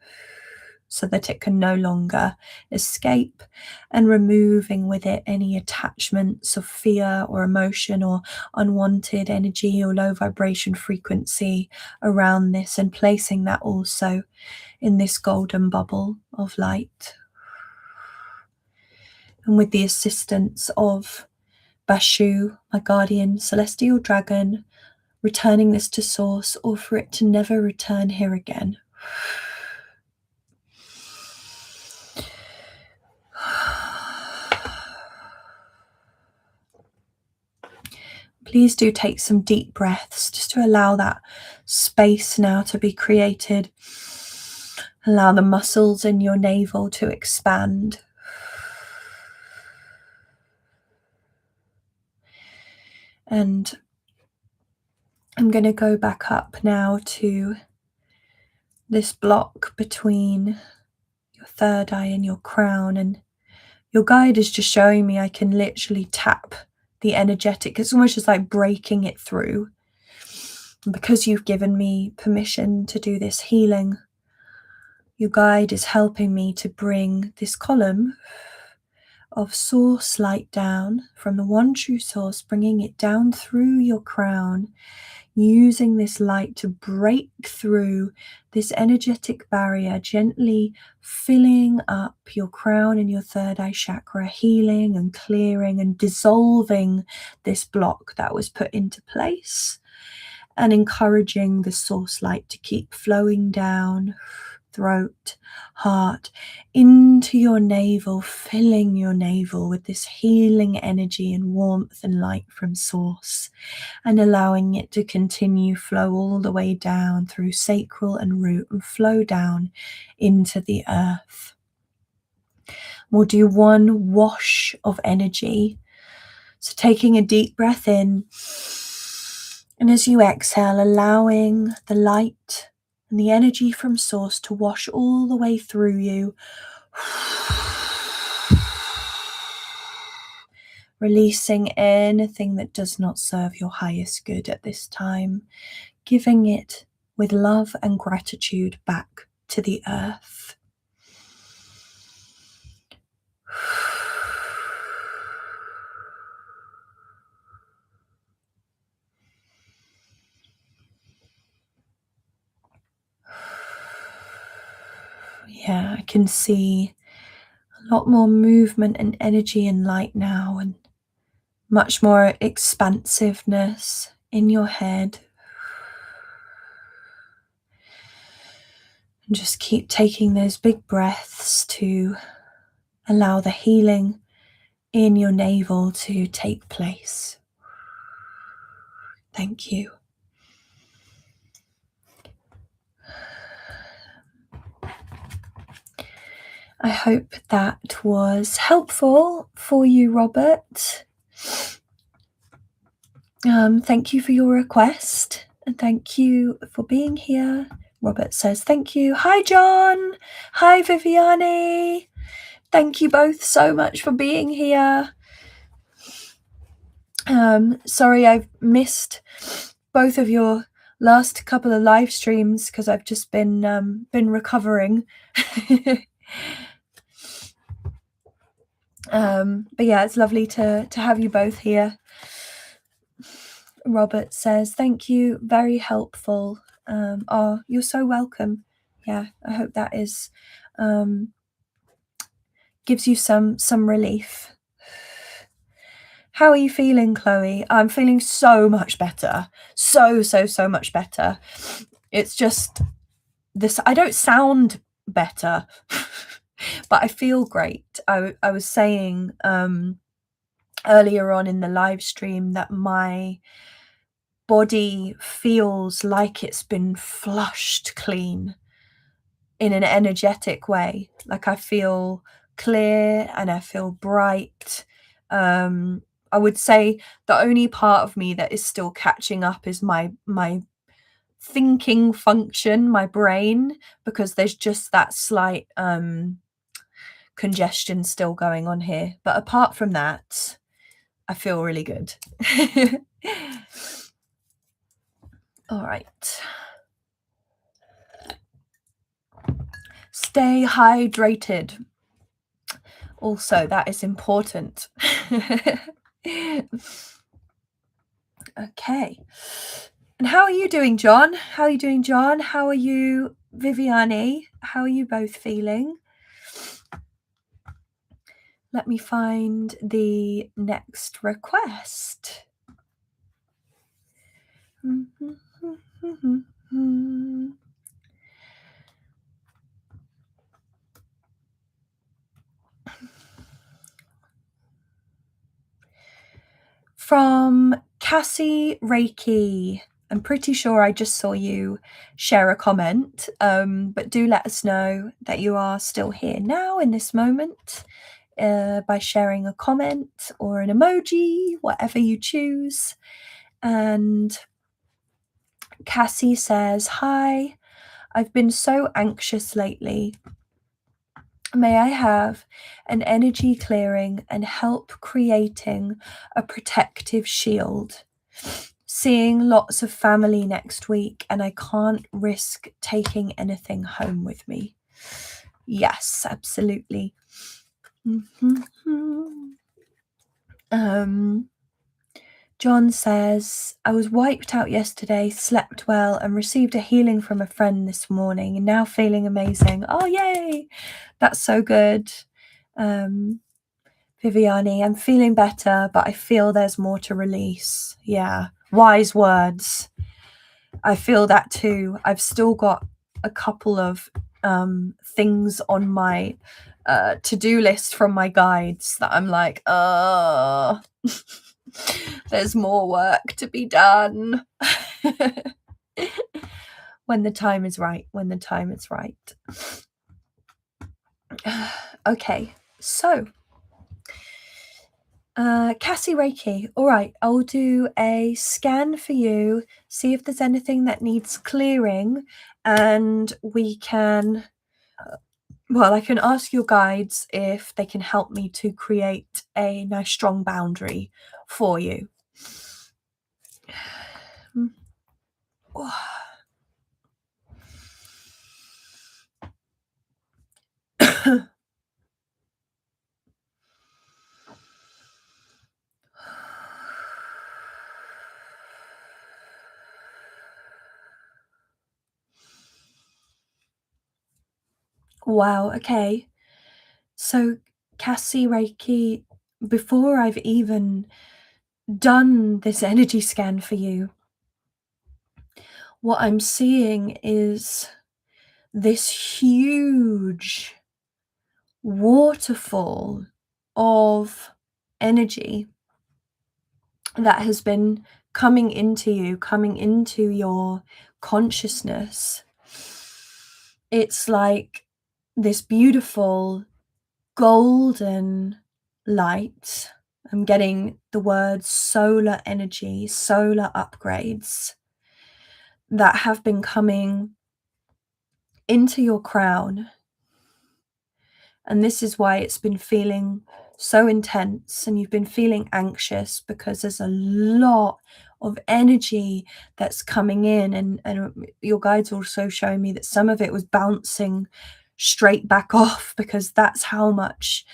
so that it can no longer escape, and removing with it any attachments of fear or emotion or unwanted energy or low vibration frequency around this, and placing that also in this golden bubble of light. And with the assistance of Bashu, my guardian celestial dragon, returning this to source, or for it to never return here again. Please do take some deep breaths just to allow that space now to be created. Allow the muscles in your navel to expand. And I'm going to go back up now to this block between your third eye and your crown, and your guide is just showing me I can literally tap the energetic. It's almost just like breaking it through. And because you've given me permission to do this healing, your guide is helping me to bring this column of source light down from the one true source, bringing it down through your crown, using this light to break through this energetic barrier, gently filling up your crown and your third eye chakra, healing and clearing and dissolving this block that was put into place, and encouraging the source light to keep flowing down throat, heart, into your navel, filling your navel with this healing energy and warmth and light from source, and allowing it to continue flow all the way down through sacral and root and flow down into the earth. We'll do one wash of energy. So taking a deep breath in, and as you exhale, allowing the light and the energy from source to wash all the way through you. Releasing anything that does not serve your highest good at this time, giving it with love and gratitude back to the earth. Yeah, I can see a lot more movement and energy and light now, and much more expansiveness in your head. And just keep taking those big breaths to allow the healing in your navel to take place. Thank you. I hope that was helpful for you, Robert. Thank you for your request, and thank you for being here. Robert says thank you. Hi, John. Hi, Viviane. Thank you both so much for being here. Sorry I've missed both of your last couple of live streams because I've just been recovering. But yeah, it's lovely to have you both here. Robert says thank you, very helpful. Oh, you're so welcome. Yeah, I hope that is gives you some relief. How are you feeling, Chloe? I'm feeling so much better. So much better. It's just this, I don't sound better, but I feel great. I was saying earlier on in the live stream that my body feels like it's been flushed clean in an energetic way. Like I feel clear and I feel bright. I would say the only part of me that is still catching up is my thinking function, my brain, because there's just that slight congestion still going on here. But apart from that, I feel really good. All right. Stay hydrated. Also, that is important. Okay. And how are you doing, John? How are you doing, John? How are you, Viviane? How are you both feeling? Let me find the next request. From Cassie Reiki. I'm pretty sure I just saw you share a comment, but do let us know that you are still here now in this moment by sharing a comment or an emoji, whatever you choose. And Cassie says, "Hi, I've been so anxious lately. May I have an energy clearing and help creating a protective shield? Seeing lots of family next week and I can't risk taking anything home with me." Yes, absolutely. John says, "I was wiped out yesterday, slept well, and received a healing from a friend this morning, and now feeling amazing." Oh, yay! That's so good. Viviane, I'm feeling better, but I feel there's more to release. Yeah, wise words. I feel that too. I've still got a couple of things on my to-do list from my guides that I'm like, there's more work to be done. When the time is right, when the time is right. Okay, so Cassie Reiki. All right, I'll do a scan for you, see if there's anything that needs clearing, and we can, well, I can ask your guides if they can help me to create a nice strong boundary for you. Wow, okay. So, Cassie Reiki, before I've even done this energy scan for you, what I'm seeing is this huge waterfall of energy that has been coming into you, coming into your consciousness. It's like this beautiful golden light. I'm getting the words solar energy, solar upgrades that have been coming into your crown. And this is why it's been feeling so intense and you've been feeling anxious, because there's a lot of energy that's coming in, and your guides also showing me that some of it was bouncing straight back off, because that's how much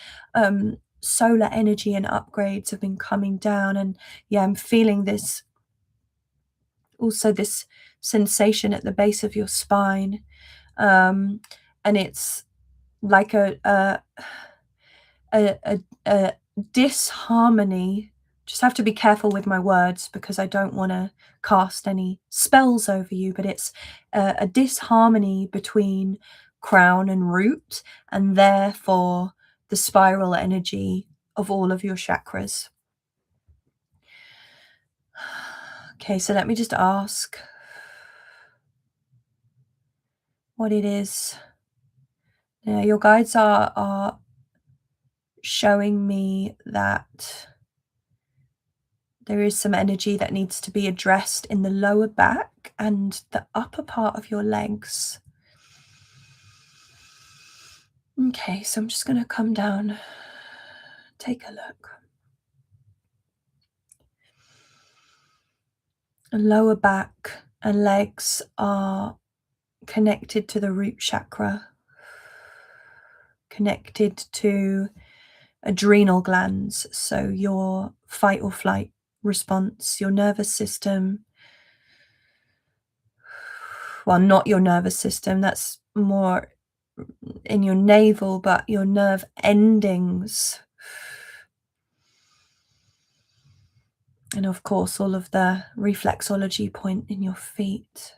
solar energy and upgrades have been coming down. And yeah, I'm feeling this also, this sensation at the base of your spine. And it's like a disharmony. Just have to be careful with my words because I don't want to cast any spells over you, but it's a disharmony between crown and root, and therefore the spiral energy of all of your chakras. Okay, so let me just ask what it is. Now, your guides are showing me that there is some energy that needs to be addressed in the lower back and the upper part of your legs. Okay, so I'm just going to come down, take a look. The lower back and legs are connected to the root chakra, connected to adrenal glands, so your fight or flight response, your nervous system. Well, not your nervous system, that's more in your navel, but your nerve endings. And of course, all of the reflexology point in your feet.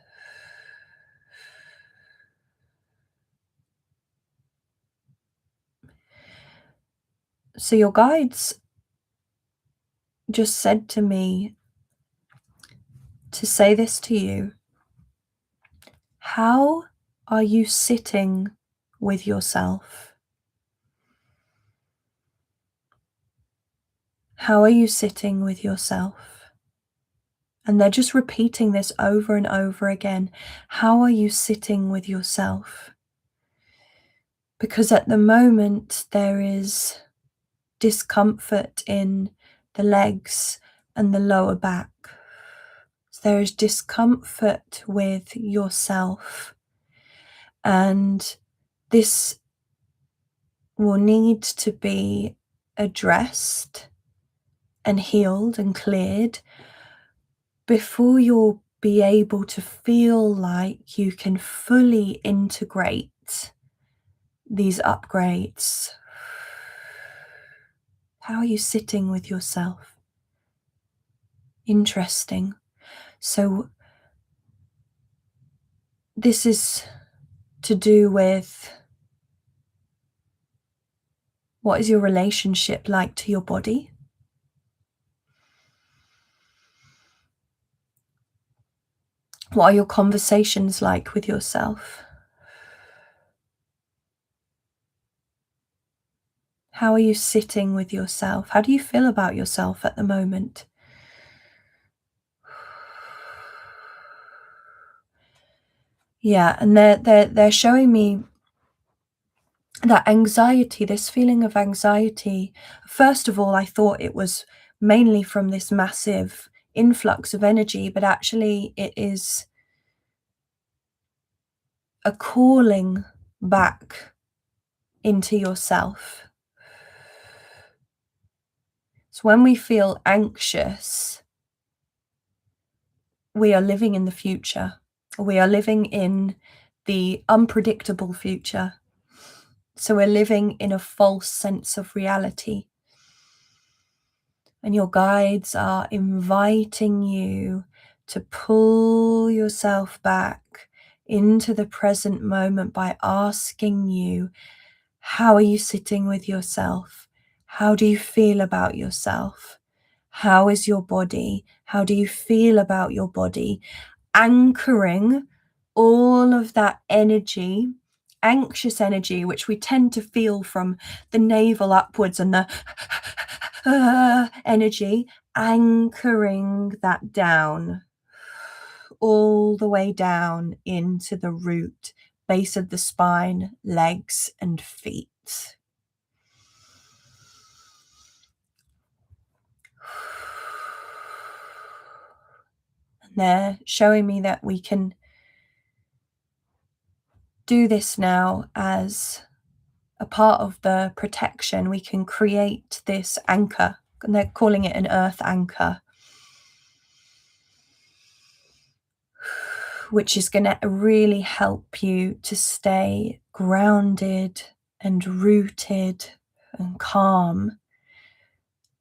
So your guides just said to me to say this to you. How are you sitting with yourself? How are you sitting with yourself? And they're just repeating this over and over again. How are you sitting with yourself? Because at the moment there is discomfort in the legs and the lower back. There is discomfort with yourself, and this will need to be addressed and healed and cleared before you'll be able to feel like you can fully integrate these upgrades. How are you sitting with yourself? Interesting. So this is to do with what is your relationship like to your body? What are your conversations like with yourself? How are you sitting with yourself? How do you feel about yourself at the moment? Yeah, and they're showing me that anxiety, this feeling of anxiety. First of all, I thought it was mainly from this massive influx of energy, but actually it is a calling back into yourself. So when we feel anxious, we are living in the future. We are living in the unpredictable future. So we're living in a false sense of reality. And your guides are inviting you to pull yourself back into the present moment by asking you, how are you sitting with yourself? How do you feel about yourself? How is your body? How do you feel about your body? Anchoring all of that energy, anxious energy, which we tend to feel from the navel upwards and the energy, anchoring that down, all the way down into the root, base of the spine, legs and feet. And they're showing me that we can do this now as a part of the protection. We can create this anchor, and they're calling it an earth anchor. which is going to really help you to stay grounded and rooted and calm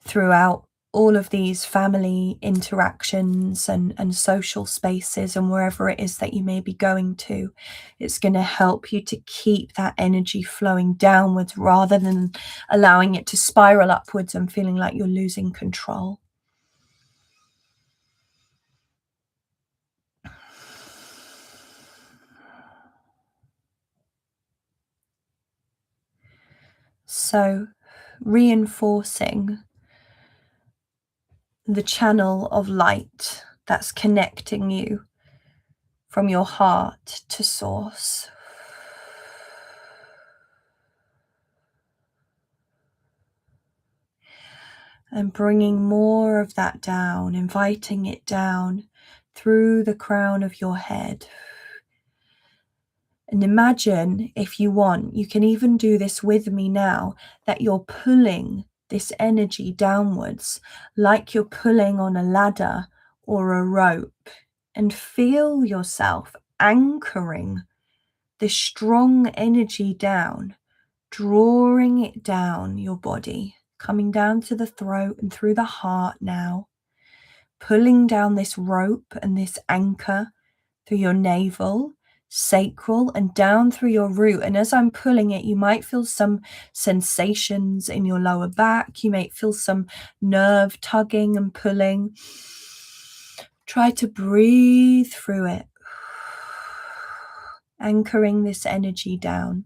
throughout all of these family interactions and social spaces and wherever it is that you may be going to. It's going to help you to keep that energy flowing downwards rather than allowing it to spiral upwards and feeling like you're losing control. So, reinforcing the channel of light that's connecting you from your heart to source. And bringing more of that down, inviting it down through the crown of your head. And imagine, if you want, you can even do this with me now, that you're pulling this energy downwards like you're pulling on a ladder or a rope, and feel yourself anchoring this strong energy down, drawing it down your body, coming down to the throat and through the heart now, pulling down this rope and this anchor through your navel, sacral, and down through your root. And as I'm pulling it, you might feel some sensations in your lower back. You might feel some nerve tugging and pulling. Try to breathe through it, anchoring this energy down.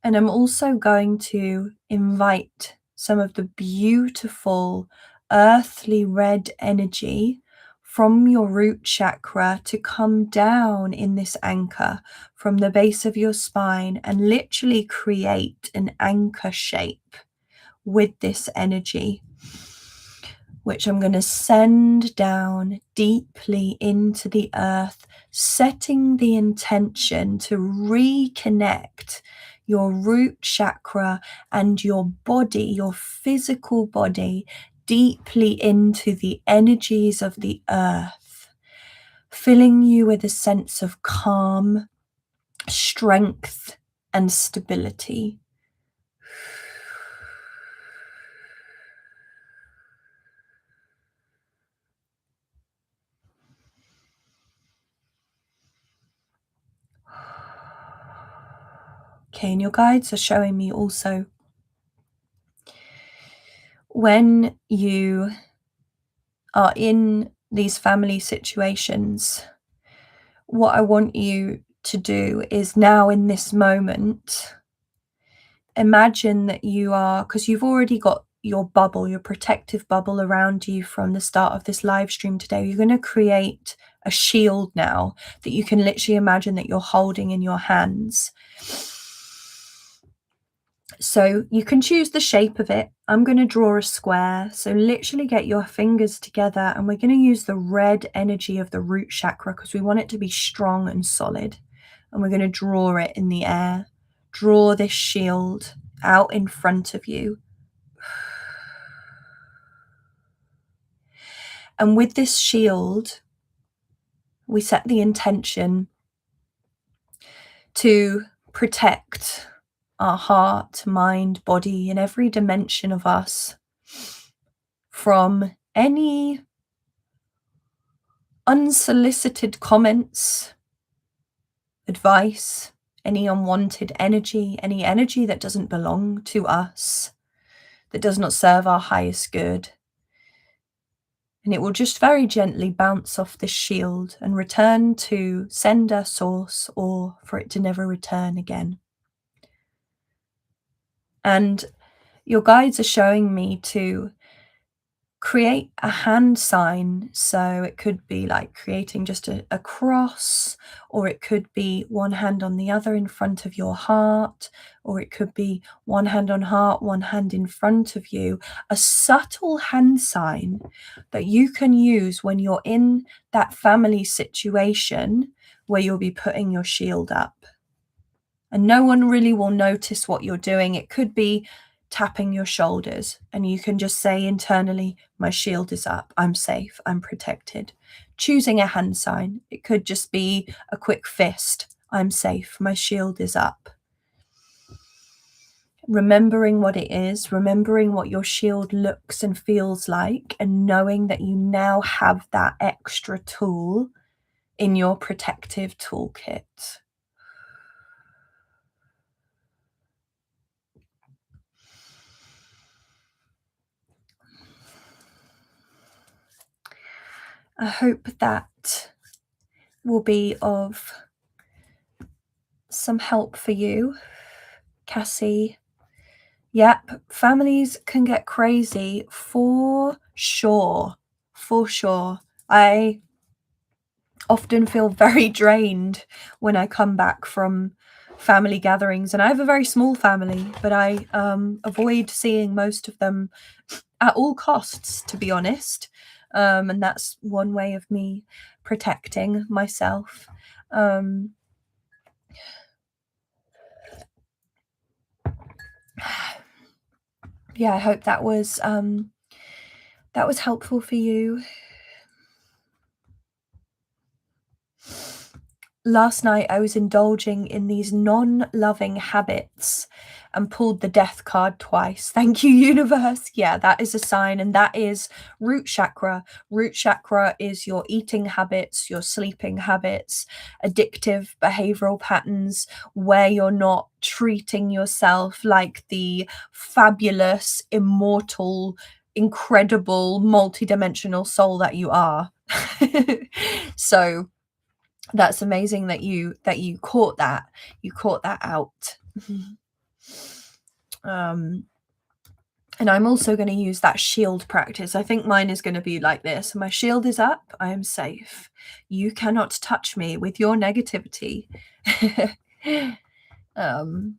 And I'm also going to invite some of the beautiful earthly red energy from your root chakra to come down in this anchor from the base of your spine and literally create an anchor shape with this energy, which I'm going to send down deeply into the earth, setting the intention to reconnect your root chakra and your body, your physical body, deeply into the energies of the earth, filling you with a sense of calm, strength, and stability. Okay, and your guides are showing me also when you are in these family situations, what I want you to do is now in this moment, imagine that you are, because you've already got your bubble, your protective bubble around you from the start of this live stream today. You're going to create a shield now that you can literally imagine that you're holding in your hands. So you can choose the shape of it. I'm going to draw a square. So literally get your fingers together, and we're going to use the red energy of the root chakra because we want it to be strong and solid. And we're going to draw it in the air. Draw this shield out in front of you. And with this shield, we set the intention to protect our heart, mind, body, and every dimension of us from any unsolicited comments, advice, any unwanted energy, any energy that doesn't belong to us, that does not serve our highest good. And it will just very gently bounce off this shield and return to sender, source, or for it to never return again. And your guides are showing me to create a hand sign. So it could be like creating just a cross, or it could be one hand on the other in front of your heart, or it could be one hand on heart, one hand in front of you. A subtle hand sign that you can use when you're in that family situation where you'll be putting your shield up. And no one really will notice what you're doing. It could be tapping your shoulders, and you can just say internally, my shield is up, I'm safe, I'm protected. Choosing a hand sign, it could just be a quick fist, I'm safe, my shield is up. Remembering what it is, remembering what your shield looks and feels like, and knowing that you now have that extra tool in your protective toolkit. I hope that will be of some help for you, Cassie. Yep, families can get crazy for sure. For sure. I often feel very drained when I come back from family gatherings, and I have a very small family, but I avoid seeing most of them at all costs, to be honest. And that's one way of me protecting myself. Yeah, I hope that was helpful for you. Last night I was indulging in these non-loving habits and pulled the death card twice. Thank you, universe. Yeah, that is a sign, and that is root chakra. Root chakra is your eating habits, your sleeping habits, addictive behavioral patterns where you're not treating yourself like the fabulous, immortal, incredible, multidimensional soul that you are. So that's amazing that you caught that out. And I'm also going to use that shield practice. I think mine is going to be like this. My shield is up, I am safe, you cannot touch me with your negativity. And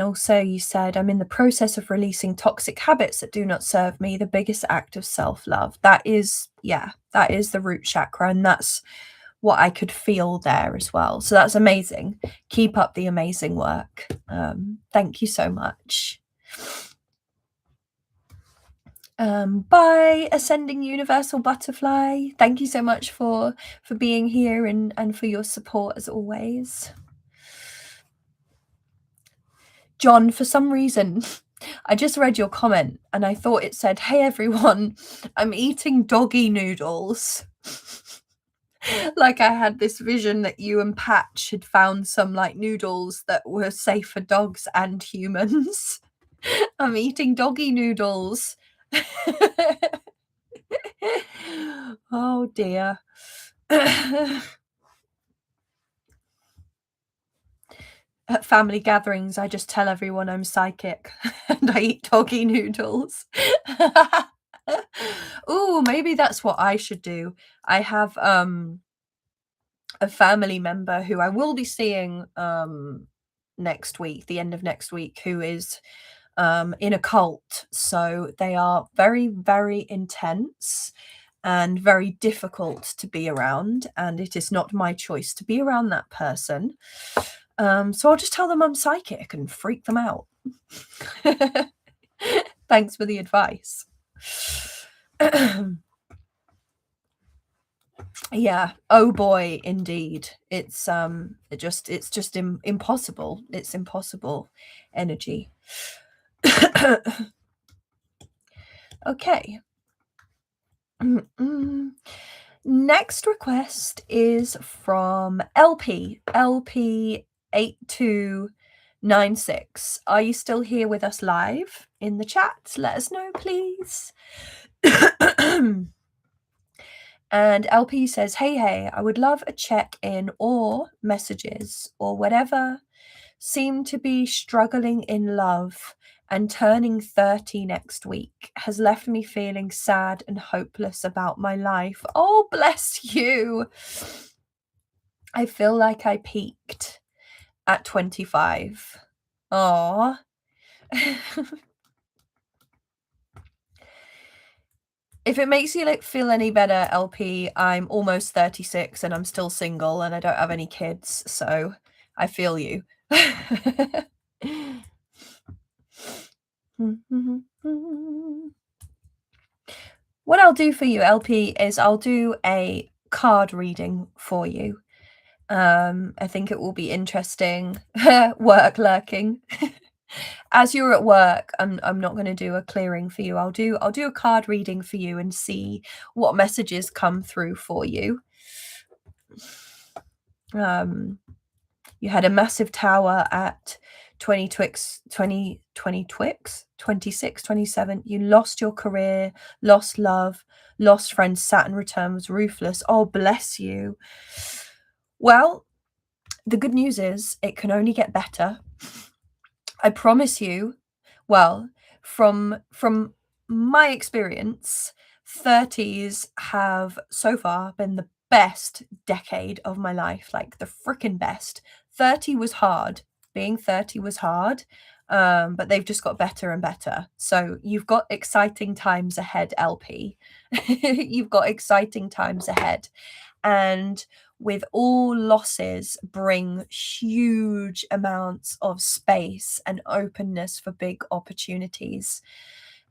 also you said, I'm in the process of releasing toxic habits that do not serve me, the biggest act of self-love. That is the root chakra, and that's what I could feel there as well. So that's amazing. Keep up the amazing work. Thank you so much. Bye, Ascending Universal Butterfly. Thank you so much for being here and for your support as always. John, for some reason, I just read your comment and I thought it said, hey everyone, I'm eating doggy noodles. Like I had this vision that you and Patch had found some like noodles that were safe for dogs and humans. I'm eating doggy noodles. Oh dear. At family gatherings, I just tell everyone I'm psychic and I eat doggy noodles. Ooh, maybe that's what I should do. I have a family member who I will be seeing next week, the end of next week, who is in a cult. So they are very, very intense and very difficult to be around, and it is not my choice to be around that person. So I'll just tell them I'm psychic and freak them out. Thanks for the advice. Yeah. Oh boy, indeed. It's just impossible. It's impossible energy. Okay. Next request is from LP 8296. Are you still here with us live in the chat? Let us know, please. And LP says, hey, I would love a check-in or messages or whatever. Seem to be struggling in love, and turning 30 next week has left me feeling sad and hopeless about my life. Oh, bless you. I feel like I peaked at 25. Aww. If it makes you feel any better, LP, I'm almost 36 and I'm still single and I don't have any kids, so I feel you. do for you, LP, is I'll do a card reading for you. I think it will be interesting. Work lurking. As you're at work, I'm not going to do a clearing for you. I'll do a card reading for you and see what messages come through for you. You had a massive tower at 26, 27. You lost your career, lost love, lost friends. Saturn return was ruthless. Oh, bless you. Well, the good news is it can only get better. I promise you. Well, from my experience, 30s have so far been the best decade of my life, like the freaking best. 30 was hard. Being 30 was hard, but they've just got better and better. So you've got exciting times ahead, LP. You've got exciting times ahead. And with all losses bring huge amounts of space and openness for big opportunities.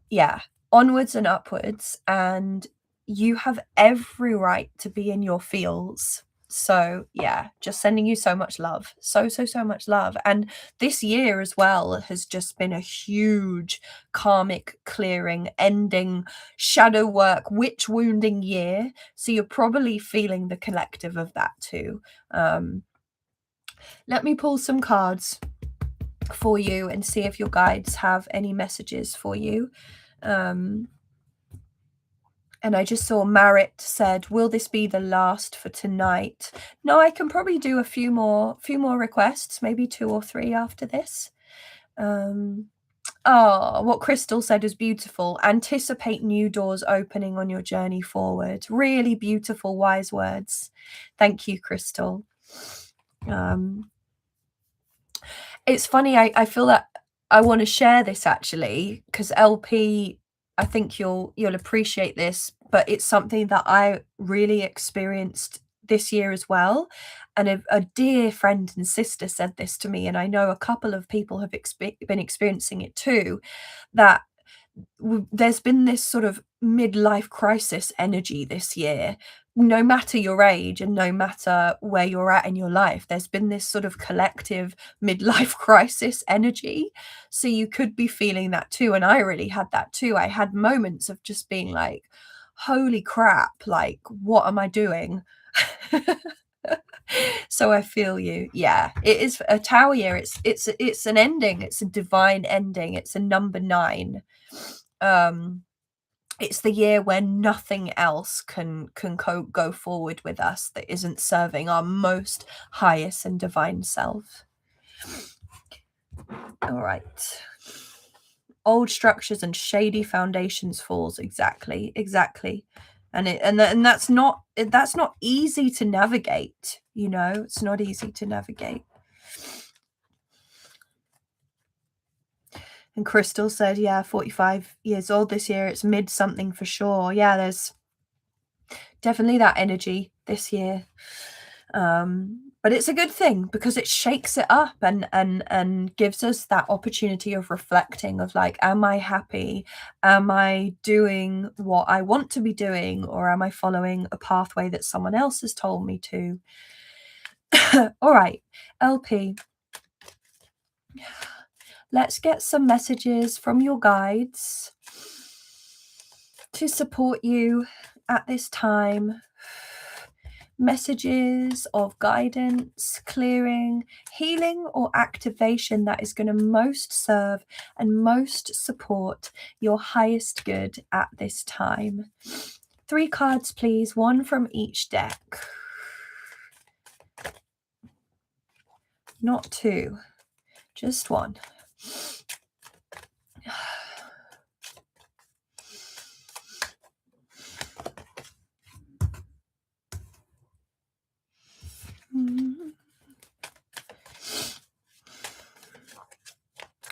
Yeah, onwards and upwards. And you have every right to be in your feels. So yeah, just sending you so much love. So much love. And this year as well has just been a huge karmic clearing, ending, shadow work, witch wounding year. So you're probably feeling the collective of that too. Let me pull some cards for you and see if your guides have any messages for you. And I just saw Marit said, will this be the last for tonight? No, I can probably do a few more requests, maybe 2 or 3 after this. Oh, what Crystal said is beautiful. Anticipate new doors opening on your journey forward. Really beautiful, wise words. Thank you, Crystal. It's funny, I feel that I want to share this actually, because LP, I think you'll appreciate this, but it's something that I really experienced this year as well. And a dear friend and sister said this to me, and I know a couple of people have been experiencing it too, that there's been this sort of midlife crisis energy this year. No matter your age and no matter where you're at in your life, there's been this sort of collective midlife crisis energy. So you could be feeling that too. And I really had that too. I had moments of just being like, holy crap, like, what am I doing? So I feel you. Yeah, it is a tower year. It's an ending. It's a divine ending. It's a number 9. It's the year where nothing else can go forward with us that isn't serving our most highest and divine self. All right. Old structures and shady foundations falls. Exactly. And that's not easy to navigate, you know. It's not easy to navigate. And Crystal said, yeah, 45 years old this year. It's mid something for sure. Yeah, there's definitely that energy this year. But it's a good thing because it shakes it up and gives us that opportunity of reflecting of like, am I happy? Am I doing what I want to be doing? Or am I following a pathway that someone else has told me to? All right, LP. Let's get some messages from your guides to support you at this time. Messages of guidance, clearing, healing, or activation that is going to most serve and most support your highest good at this time. 3 cards, please, 1 from each deck. Not 2, just 1.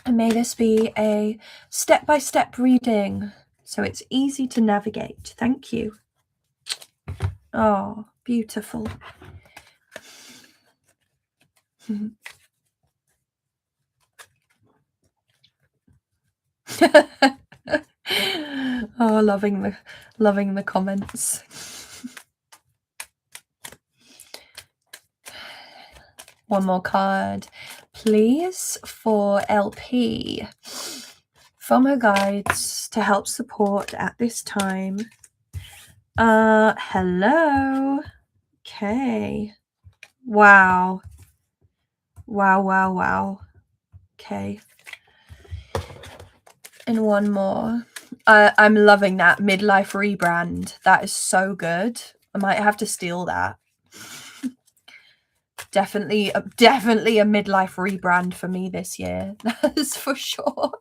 And may this be a step-by-step reading so it's easy to navigate. Thank you. Oh, beautiful. Oh, Oh, loving the comments. One more card, please, for LP. FOMO guides to help support at this time. Hello. Okay. Wow. Wow. Okay. And one more. I'm loving that midlife rebrand. That is so good. I might have to steal that. Definitely a midlife rebrand for me this year. That's for sure.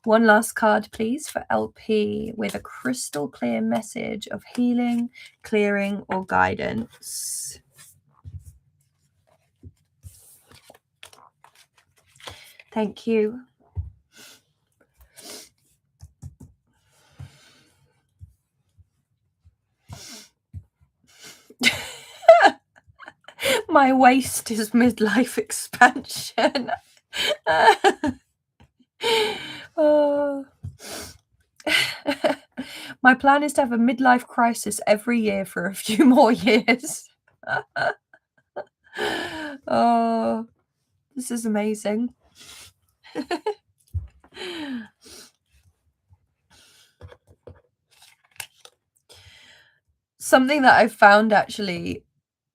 One last card, please, for LP with a crystal clear message of healing, clearing, or guidance. Thank you. My waist is midlife expansion. Oh. My plan is to have a midlife crisis every year for a few more years. Oh, this is amazing. Something that I've found actually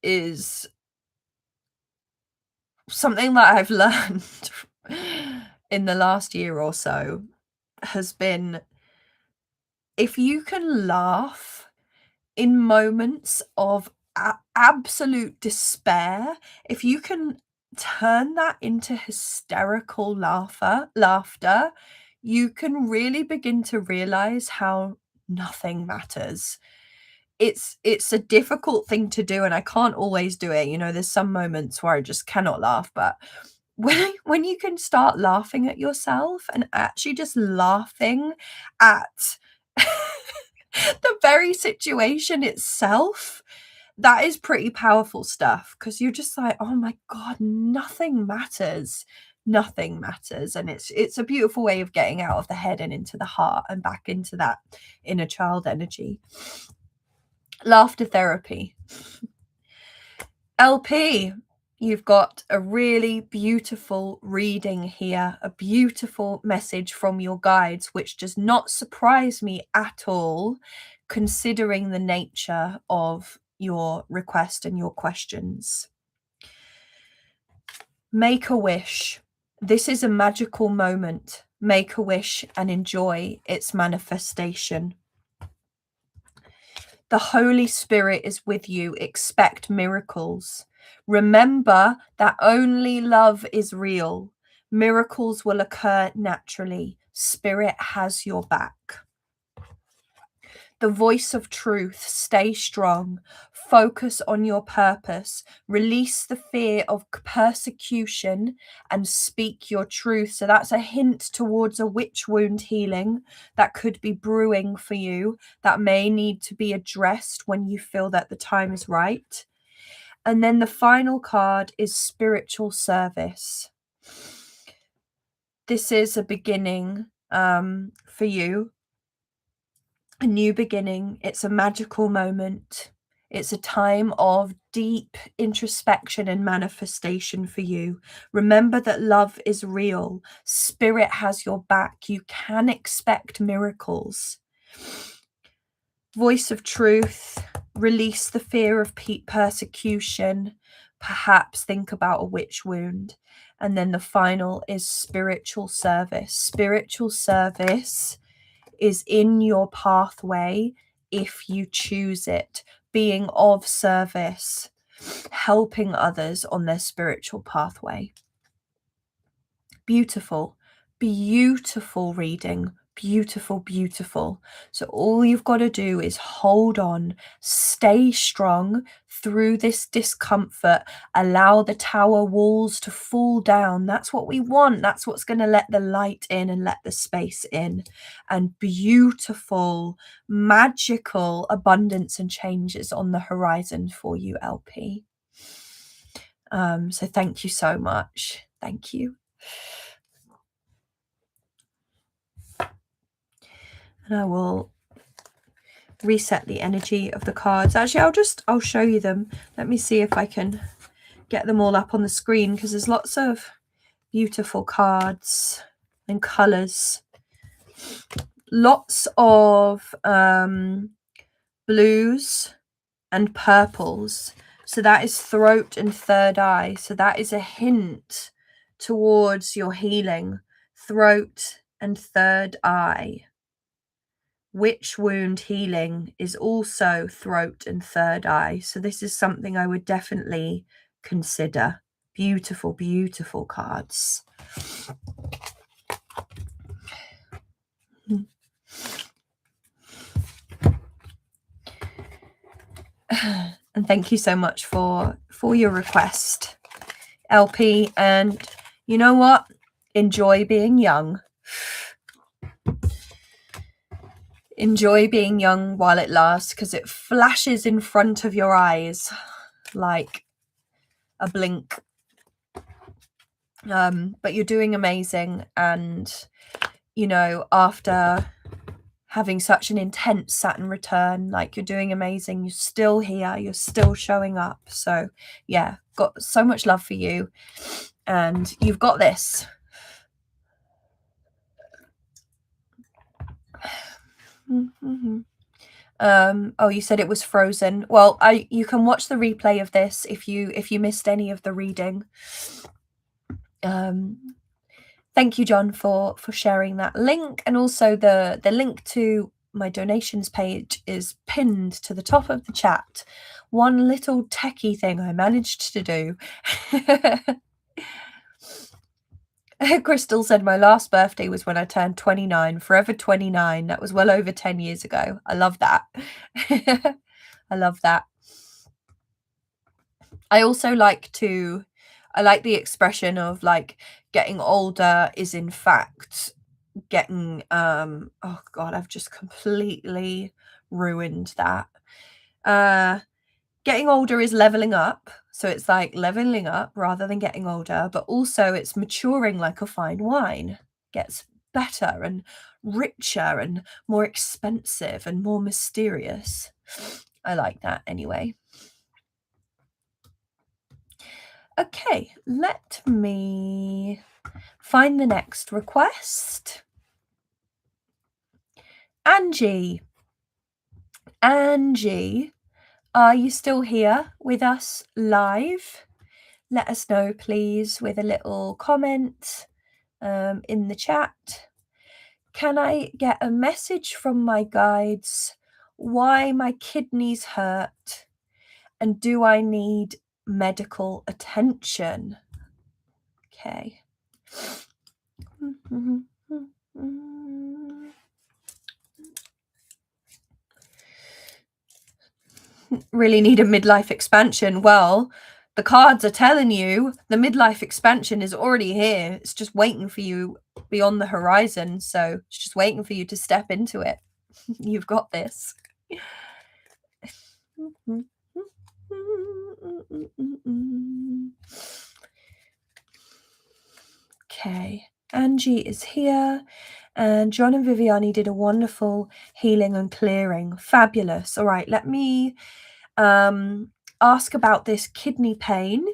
is something that I've learned in the last year or so has been, if you can laugh in moments of absolute despair, if you can turn that into hysterical laughter, you can really begin to realize how nothing matters. It's a difficult thing to do, and I can't always do it. You know, there's some moments where I just cannot laugh, but when you can start laughing at yourself and actually just laughing at the very situation itself, that is pretty powerful stuff, because you're just like, oh my God, nothing matters. Nothing matters. And it's a beautiful way of getting out of the head and into the heart and back into that inner child energy. Laughter therapy. LP, you've got a really beautiful reading here, a beautiful message from your guides, which does not surprise me at all, considering the nature of your request and your questions. Make a wish. This is a magical moment. Make a wish and enjoy its manifestation. The Holy Spirit is with you. Expect miracles. Remember that only love is real. Miracles will occur naturally. Spirit has your back. The voice of truth. Stay strong. Focus on your purpose. Release the fear of persecution and speak your truth. So that's a hint towards a witch wound healing that could be brewing for you, that may need to be addressed when you feel that the time is right. And then the final card is spiritual service. This is a beginning for you. A new beginning. It's a magical moment. It's a time of deep introspection and manifestation for you. Remember that love is real. Spirit has your back. You can expect miracles. Voice of truth. Release the fear of persecution. Perhaps think about a witch wound. And then the final is spiritual service. Spiritual service is in your pathway if you choose it, being of service, helping others on their spiritual pathway. Beautiful, beautiful reading. Beautiful. So all you've got to do is hold on, stay strong through this discomfort, allow the tower walls to fall down. That's what we want. That's what's going to let the light in and let the space in. And beautiful, magical abundance and changes on the horizon for you, LP. So thank you so much. Thank you. And I will reset the energy of the cards. Actually, I'll show you them. Let me see if I can get them all up on the screen, because there's lots of beautiful cards and colors. Lots of blues and purples. So that is throat and third eye. So that is a hint towards your healing. Throat and third eye. Witch wound healing is also throat and third eye. So this is something I would definitely consider. Beautiful, beautiful cards. And thank you so much for your request, LP. And you know what? Enjoy being young. Enjoy being young while it lasts, because it flashes in front of your eyes like a blink. But you're doing amazing. And, you know, after having such an intense Saturn return, like, you're doing amazing. You're still here. You're still showing up. So yeah, got so much love for you, and you've got this. Oh, you said it was frozen. Well, you can watch the replay of this if you missed any of the reading. Thank you, John, for sharing that link. And also the link to my donations page is pinned to the top of the chat. One little techie thing I managed to do. Crystal said my last birthday was when I turned 29, forever 29. That was well over 10 years ago. I love that. I love that. I also like the expression of, like, getting older is in fact getting, oh God, I've just completely ruined that. Getting older is leveling up. So it's like leveling up rather than getting older, but also it's maturing like a fine wine. Gets better and richer and more expensive and more mysterious. I like that anyway. Okay, let me find the next request. Angie, are you still here with us live? Let us know, please, with a little comment in the chat. Can I get a message from my guides why my kidneys hurt, and do I need medical attention? Okay. Really need a midlife expansion. Well, the cards are telling you the midlife expansion is already here. It's just waiting for you beyond the horizon. So it's just waiting for you to step into it. You've got this. Okay, Angie is here, and John and Viviani did a wonderful healing and clearing. Fabulous. All right, let me ask about this kidney pain.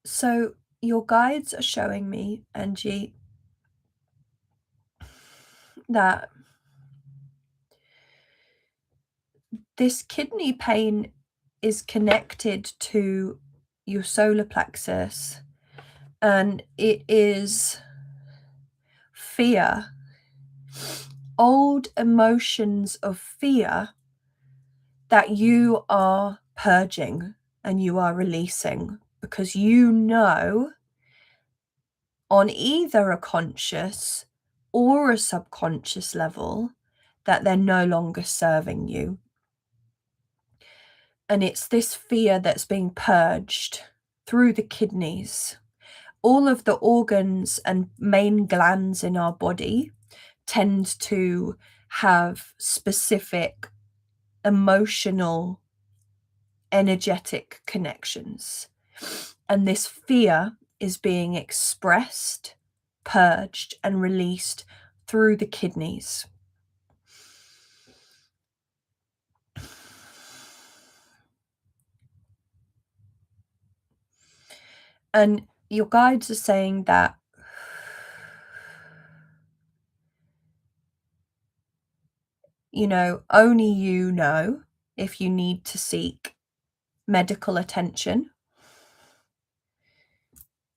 So your guides are showing me, Angie, that this kidney pain is connected to your solar plexus, and it is fear, old emotions of fear that you are purging and you are releasing, because you know on either a conscious or a subconscious level that they're no longer serving you. And it's this fear that's being purged through the kidneys. All of the organs and main glands in our body tend to have specific emotional, energetic connections. And this fear is being expressed, purged, and released through the kidneys. And your guides are saying that only you know if you need to seek medical attention.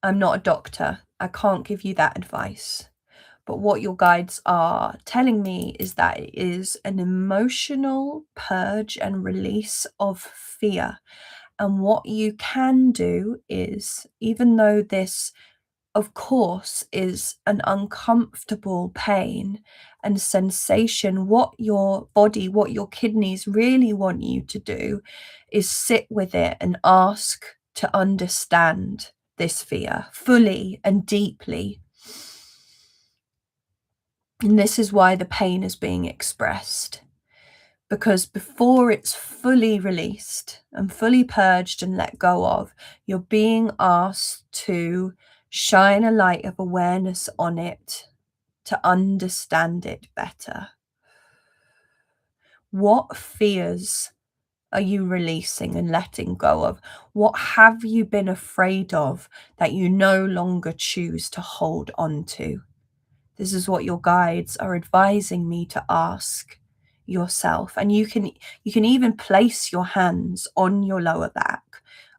I'm not a doctor. I can't give you that advice. But what your guides are telling me is that it is an emotional purge and release of fear. And what you can do is, even though this, of course, is an uncomfortable pain and sensation, what your body, what your kidneys really want you to do is sit with it and ask to understand this fear fully and deeply. And this is why the pain is being expressed. Because before it's fully released and fully purged and let go of, you're being asked to shine a light of awareness on it to understand it better. What fears are you releasing and letting go of? What have you been afraid of that you no longer choose to hold on to? This is what your guides are advising me to ask yourself. And you can even place your hands on your lower back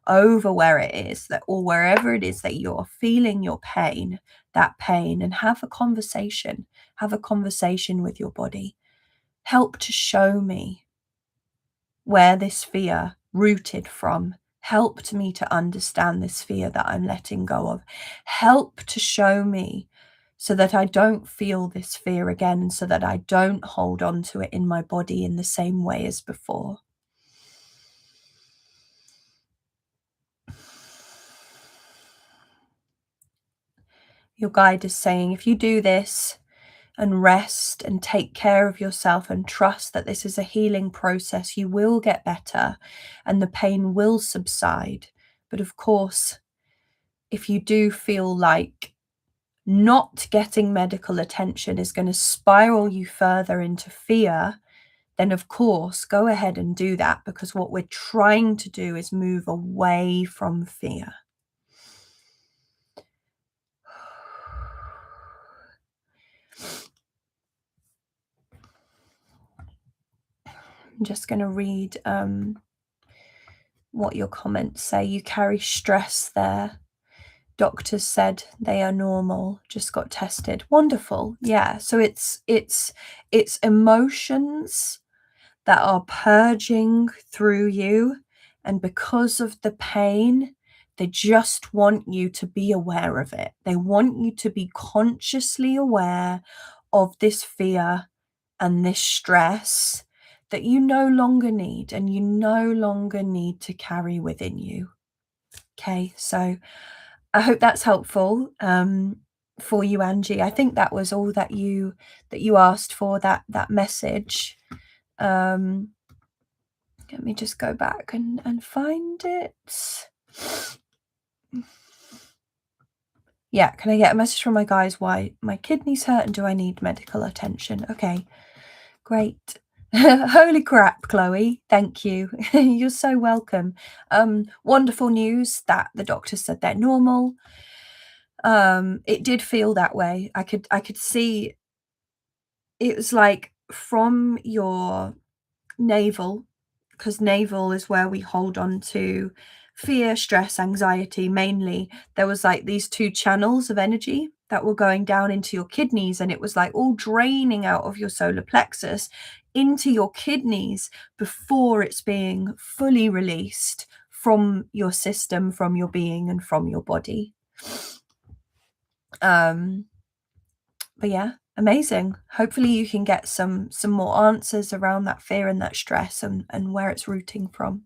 over where it is that, or wherever it is that you're feeling your pain, that pain, and have a conversation with your body. Help to show me where this fear rooted from. Help me to understand this fear that I'm letting go of. Help to show me so that I don't feel this fear again, so that I don't hold on to it in my body in the same way as before. Your guide is saying, if you do this and rest and take care of yourself and trust that this is a healing process, you will get better and the pain will subside. But of course, if you do feel like not getting medical attention is going to spiral you further into fear, then of course go ahead and do that, because what we're trying to do is move away from fear. I'm just going to read what your comments say. You carry stress there. Doctors said they are normal, just got tested. Wonderful. Yeah. So it's emotions that are purging through you. And because of the pain, they just want you to be aware of it. They want you to be consciously aware of this fear and this stress that you no longer need and you no longer need to carry within you. Okay, so I hope that's helpful for you, Angie. I think that was all that you asked for, that message. Let me just go back and find it. Yeah, can I get a message from my guys why my kidneys hurt and do I need medical attention? Okay, great. Holy crap, Chloe. Thank you. You're so welcome. Wonderful news that the doctor said they're normal. It did feel that way. I could see it was like from your navel, because navel is where we hold on to fear, stress, anxiety mainly. There was like these two channels of energy that were going down into your kidneys, and it was like all draining out of your solar plexus into your kidneys before it's being fully released from your system, from your being, and from your body. But yeah, amazing. Hopefully you can get some more answers around that fear and that stress and where it's rooting from.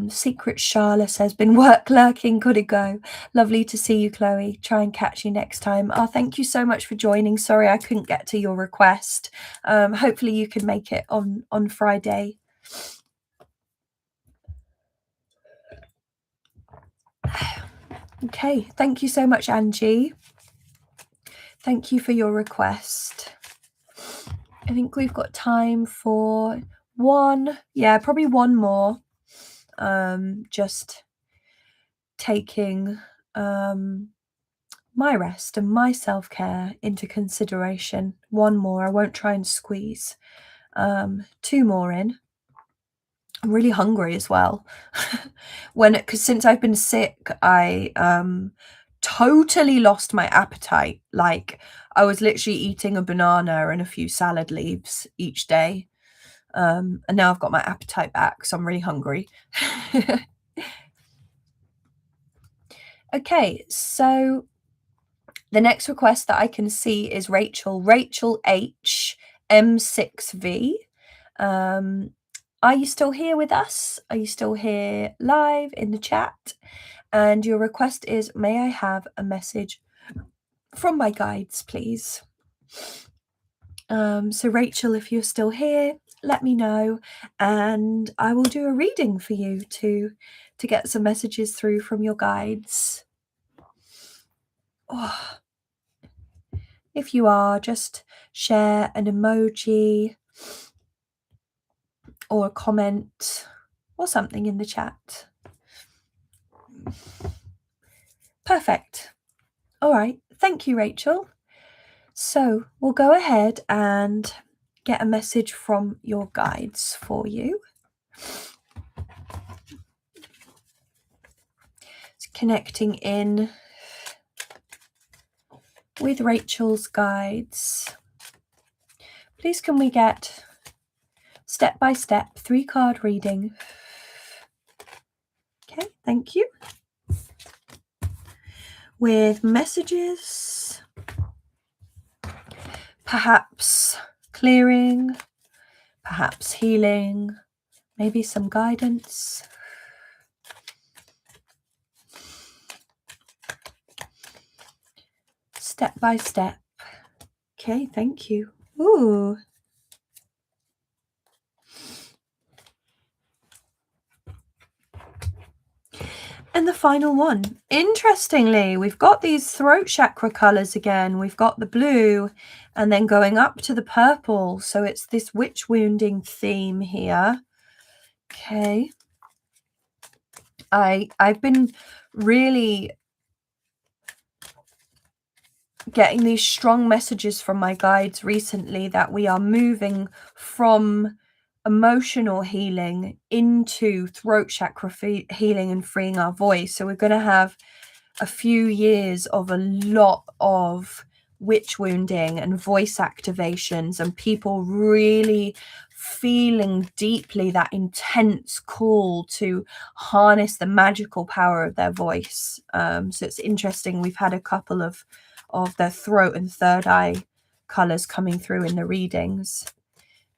Secret Charla says, been work lurking, gotta go. Lovely to see you, Chloe. Try and catch you next time. Oh, thank you so much for joining. Sorry I couldn't get to your request. Hopefully you can make it on Friday. Okay, thank you so much, Angie. Thank you for your request. I think we've got time for probably one more. Just taking my rest and my self-care into consideration. One more. I won't try and squeeze two more in. I'm really hungry as well. Because since I've been sick, I totally lost my appetite. Like, I was literally eating a banana and a few salad leaves each day. And now I've got my appetite back, so I'm really hungry. Okay, so the next request that I can see is Rachel H M6V. Are you still here with us? Are you still here live in the chat? And your request is, may I have a message from my guides, please? So Rachel, if you're still here, let me know and I will do a reading for you to get some messages through from your guides. Oh. If you are, just share an emoji or a comment or something in the chat. Perfect. All right. Thank you, Rachel. So we'll go ahead and get a message from your guides for you. It's connecting in with Rachel's guides. Please can we get step-by-step 3-card reading? Okay, thank you. With messages, perhaps clearing, perhaps healing, maybe some guidance. Step by step. Okay, thank you. Ooh. And the final one. Interestingly, we've got these throat chakra colors again. We've got the blue and then going up to the purple. So it's this witch wounding theme here. Okay. I've been really getting these strong messages from my guides recently that we are moving from emotional healing into throat chakra healing and freeing our voice. So we're going to have a few years of a lot of witch wounding and voice activations and people really feeling deeply that intense call to harness the magical power of their voice. So it's interesting. We've had a couple of their throat and third eye colors coming through in the readings.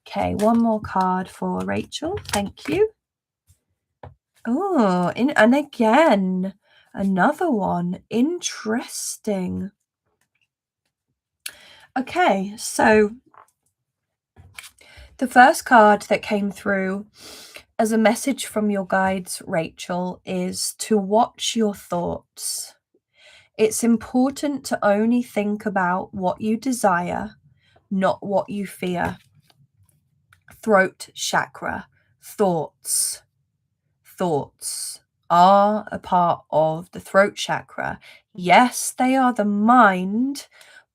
Okay, one more card for Rachel. Thank you. Oh, and again, another one. Interesting. Okay, so the first card that came through as a message from your guides, Rachel, is to watch your thoughts. It's important to only think about what you desire, not what you fear. Throat chakra, thoughts. Thoughts are a part of the throat chakra. Yes, they are the mind,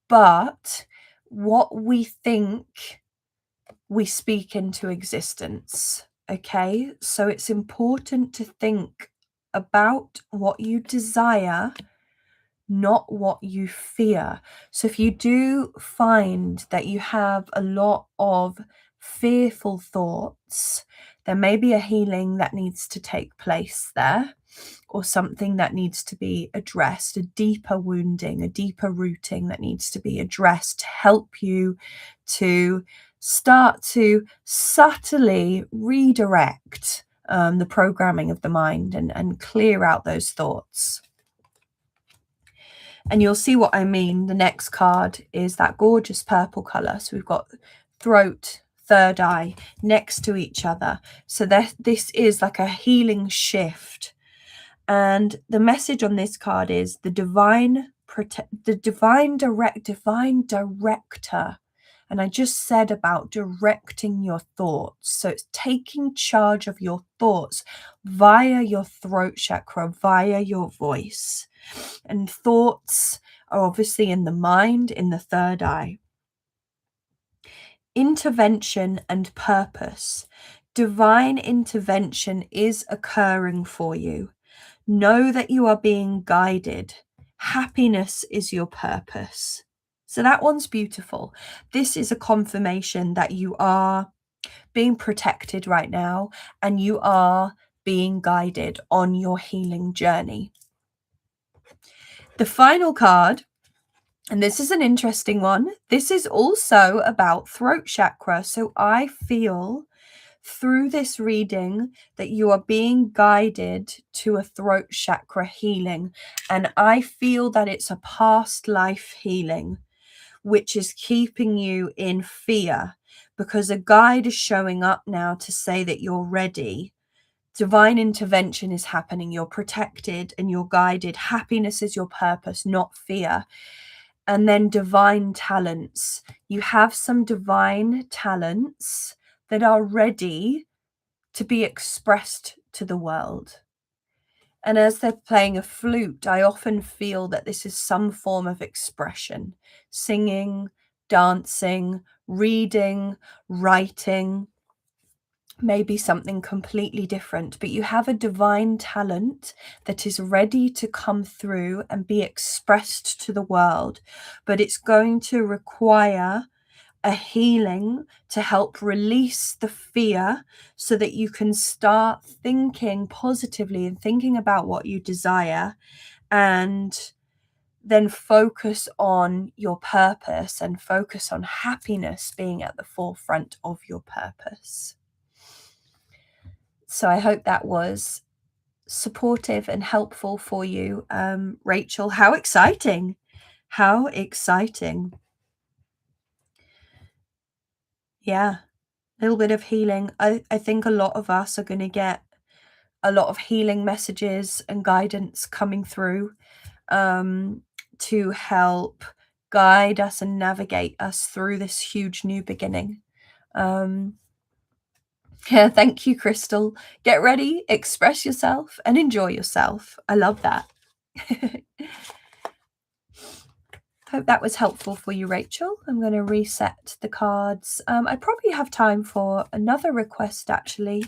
but what we think, we speak into existence. Okay, so it's important to think about what you desire, not what you fear. So if you do find that you have a lot of fearful thoughts, there may be a healing that needs to take place there. or something that needs to be addressed, a deeper wounding, a deeper rooting that needs to be addressed to help you to start to subtly redirect the programming of the mind and clear out those thoughts. And you'll see what I mean. The next card is that gorgeous purple color. So we've got throat, third eye next to each other. So this is like a healing shift. And the message on this card is the divine director. And I just said about directing your thoughts. So it's taking charge of your thoughts via your throat chakra, via your voice. And thoughts are obviously in the mind, in the third eye. Intervention and purpose. Divine intervention is occurring for you. Know that you are being guided. Happiness is your purpose. So that one's beautiful. This is a confirmation that you are being protected right now and you are being guided on your healing journey. The final card, and this is an interesting one. This is also about throat chakra. So I feel through this reading that you are being guided to a throat chakra healing. And I feel that it's a past life healing, which is keeping you in fear because a guide is showing up now to say that you're ready. Divine intervention is happening. You're protected and you're guided. Happiness is your purpose, not fear. And then divine talents. You have some divine talents that are ready to be expressed to the world. And as they're playing a flute, I often feel that this is some form of expression. Singing, dancing, reading, writing, maybe something completely different, but you have a divine talent that is ready to come through and be expressed to the world, but it's going to require a healing to help release the fear so that you can start thinking positively and thinking about what you desire and then focus on your purpose and focus on happiness being at the forefront of your purpose. So I hope that was supportive and helpful for you, Rachel. How exciting! How exciting. Yeah, a little bit of healing. I think a lot of us are going to get a lot of healing messages and guidance coming through to help guide us and navigate us through this huge new beginning. Yeah, thank you, Crystal. Get ready, express yourself, and enjoy yourself. I love that. Hope that was helpful for you, Rachel. I'm going to reset the cards. I probably have time for another request, actually.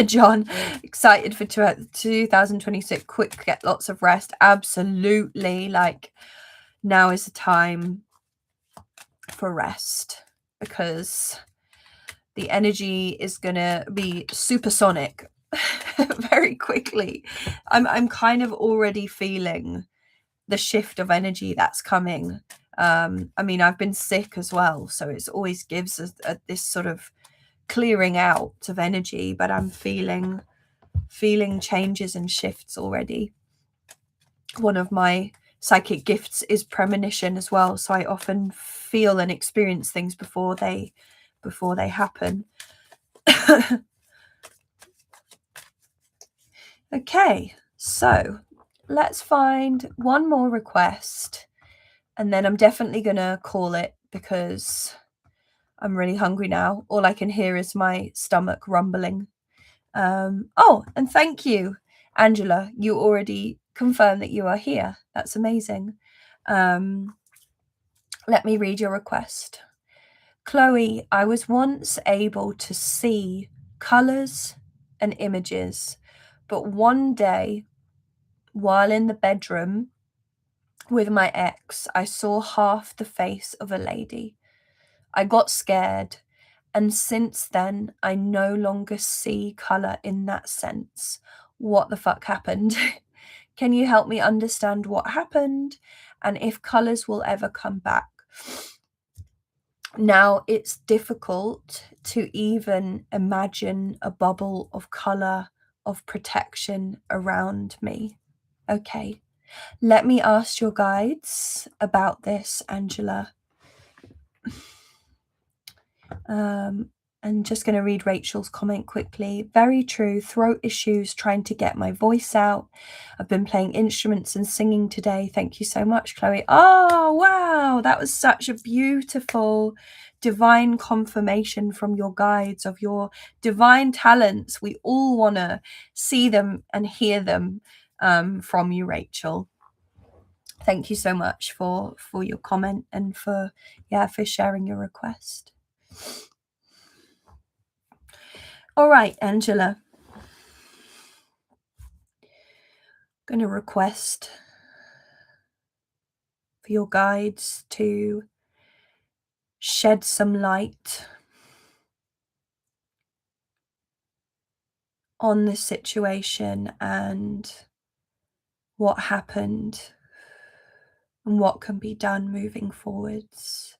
John, excited for 2026. Quick, get lots of rest. Absolutely. Like, now is the time for rest because the energy is going to be supersonic very quickly. I'm kind of already feeling the shift of energy that's coming. I mean, I've been sick as well, so it always gives us this sort of clearing out of energy, but I'm feeling changes and shifts already. One of my psychic gifts is premonition as well, so I often feel and experience things before they happen. Okay, so let's find one more request and then I'm definitely gonna call it because I'm really hungry now. All I can hear is my stomach rumbling. Oh, and thank you, Angela. You already confirmed that you are here. That's amazing. Let me read your request. Chloe, I was once able to see colors and images, but one day, while in the bedroom with my ex, I saw half the face of a lady. I got scared And since then, I no longer see color in that sense. What the fuck happened? Can you help me understand what happened and if colors will ever come back? Now, it's difficult to even imagine a bubble of color, of protection around me. Okay, let me ask your guides about this, Angela. And just going to read Rachel's comment quickly. Very true. Throat issues, trying to get my voice out. I've been playing instruments and singing today. Thank you so much, Chloe. Oh, wow. That was such a beautiful divine confirmation from your guides of your divine talents. We all want to see them and hear them from you, Rachel. Thank you so much for your comment and for sharing your request. All right, Angela. I'm going to request for your guides to shed some light on this situation and what happened and what can be done moving forwards.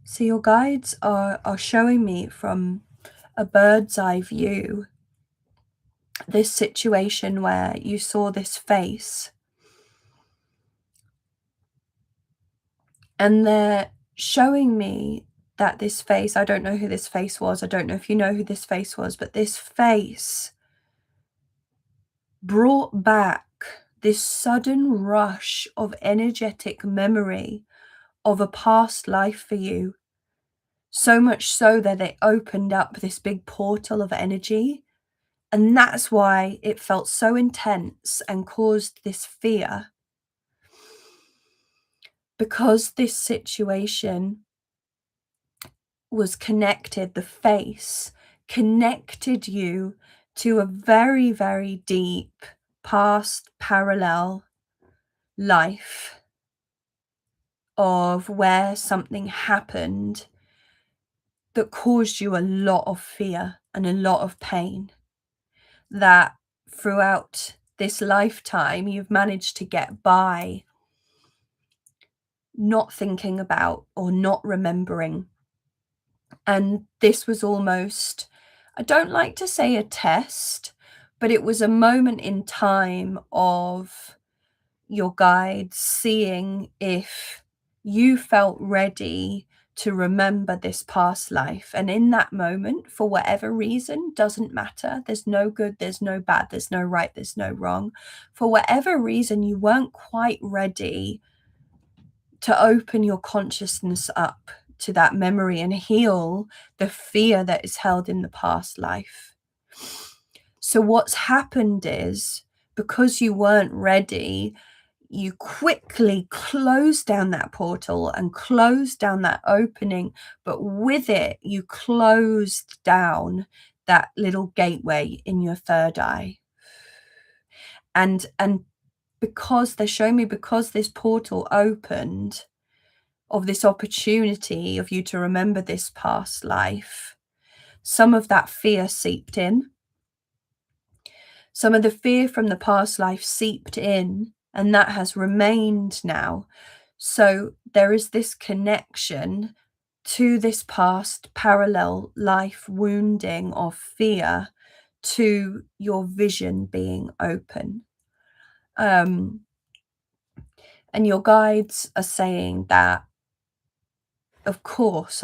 So your guides are showing me from a bird's eye view this situation where you saw this face, and they're showing me that this face, I don't know who this face was, I don't know if you know who this face was, but this face brought back this sudden rush of energetic memory of a past life for you. So much so that it opened up this big portal of energy. And that's why it felt so intense and caused this fear. Because this situation was connected, the face connected you to a very, very deep past parallel life of where something happened that caused you a lot of fear and a lot of pain, that throughout this lifetime you've managed to get by not thinking about or not remembering. And this was almost, I don't like to say a test, but it was a moment in time of your guide seeing if you felt ready to remember this past life. And in that moment, for whatever reason, doesn't matter. There's no good, there's no bad, there's no right, there's no wrong. For whatever reason, you weren't quite ready to open your consciousness up to that memory and heal the fear that is held in the past life. So what's happened is, because you weren't ready, you quickly closed down that portal and closed down that opening, but with it, you closed down that little gateway in your third eye. And because they're showing me, because this portal opened of this opportunity of you to remember this past life, some of that fear seeped in. Some of the fear from the past life seeped in, and that has remained now. So there is this connection to this past parallel life wounding of fear to your vision being open. And your guides are saying that, of course,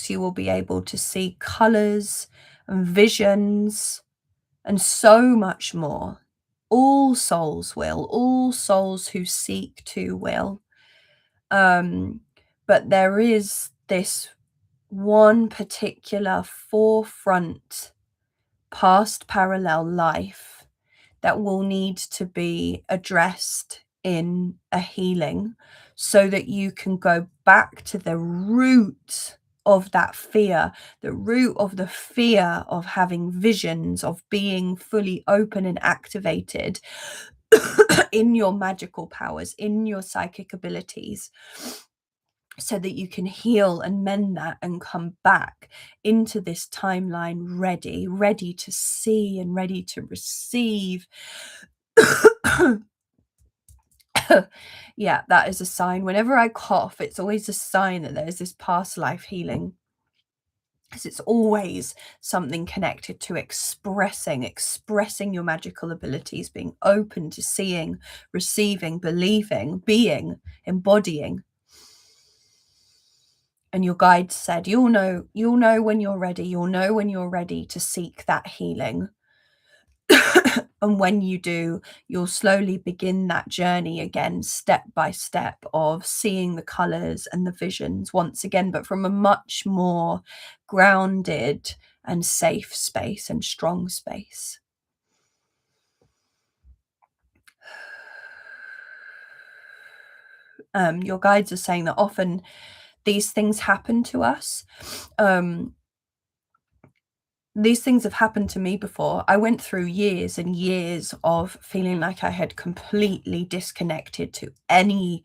you will be able to see colors and visions and so much more. All souls will, all souls who seek to will. But there is this one particular forefront past parallel life that will need to be addressed in a healing. so that you can go back to the root of that fear, the root of the fear of having visions, of being fully open and activated in your magical powers, in your psychic abilities, so that you can heal and mend that and come back into this timeline ready to see and ready to receive. Yeah, that is a sign. Whenever I cough, it's always a sign that there's this past life healing, because it's always something connected to expressing your magical abilities, being open to seeing, receiving, believing, being, embodying. And your guide said, you'll know when you're ready. You'll know when you're ready to seek that healing. And when you do, you'll slowly begin that journey again, step by step, of seeing the colors and the visions once again, but from a much more grounded and safe space and strong space. Your guides are saying that often these things happen to us. These things have happened to me before. I went through years and years of feeling like I had completely disconnected to any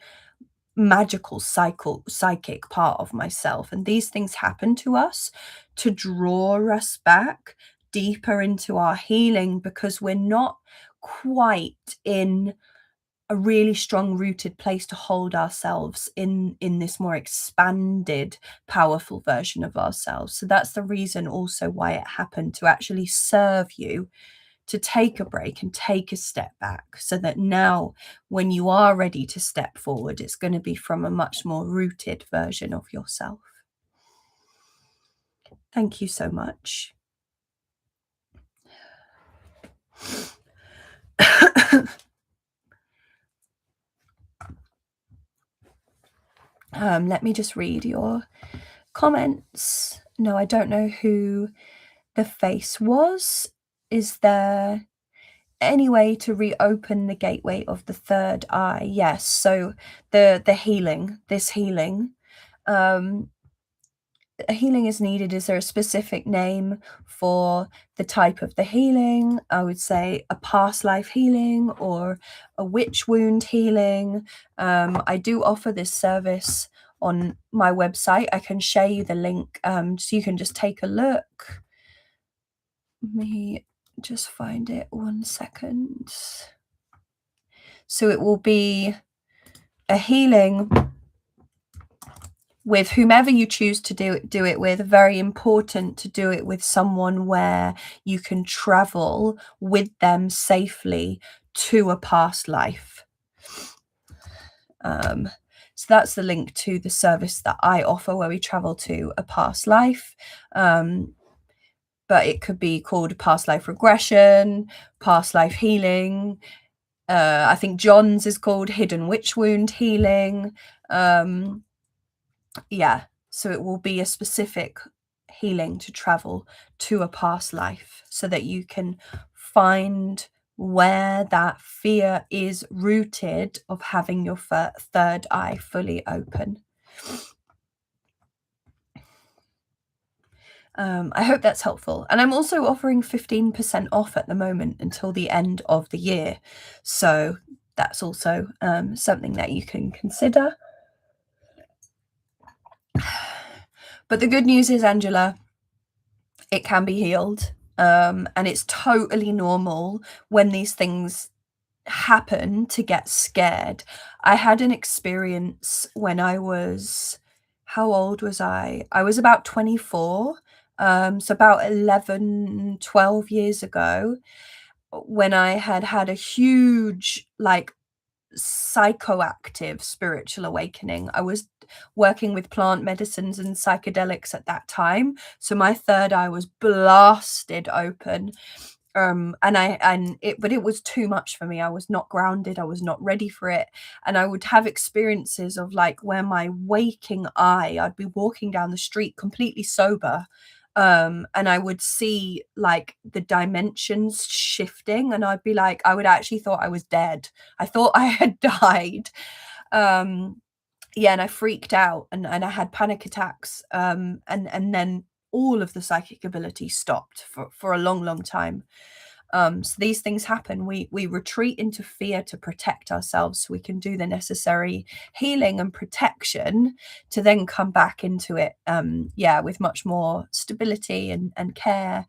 magical psychic part of myself. And these things happen to us to draw us back deeper into our healing, because we're not quite in a really strong rooted place to hold ourselves in this more expanded, powerful version of ourselves. So that's the reason also why it happened, to actually serve you to take a break and take a step back, so that now when you are ready to step forward, it's going to be from a much more rooted version of yourself. Thank you so much. Let me just read your comments. No, I don't know who the face was. Is there any way to reopen the gateway of the third eye? Yes. So the healing, this healing, a healing is needed. Is there a specific name for the type of the healing? I would say a past life healing or a witch wound healing. I do offer this service on my website. I can share you the link, so you can just take a look. Let me just find it 1 second. So it will be a healing with whomever you choose to do it with. Very important to do it with someone where you can travel with them safely to a past life. So that's the link to the service that I offer, where we travel to a past life. But it could be called past life regression, past life healing. I think John's is called hidden witch wound healing. Yeah, so it will be a specific healing to travel to a past life, so that you can find where that fear is rooted of having your third eye fully open. I hope that's helpful. And I'm also offering 15% off at the moment until the end of the year. So that's also something that you can consider. But the good news is, Angela, it can be healed. And it's totally normal when these things happen to get scared. I had an experience when I was, how old was I? I was about 24. So about 11, 12 years ago, when I had a huge, like, psychoactive spiritual awakening. I was working with plant medicines and psychedelics at that time, so my third eye was blasted open. But it was too much for me. I was not grounded. I was not ready for it. And I would have experiences of, like, where my waking eye, I'd be walking down the street completely sober, and I would see, like, the dimensions shifting, and I'd be like, I would actually thought I was dead. I thought I had died. yeah, and I freaked out and I had panic attacks. And then all of the psychic ability stopped for a long time. So these things happen. We retreat into fear to protect ourselves so we can do the necessary healing and protection to then come back into it, with much more stability and care.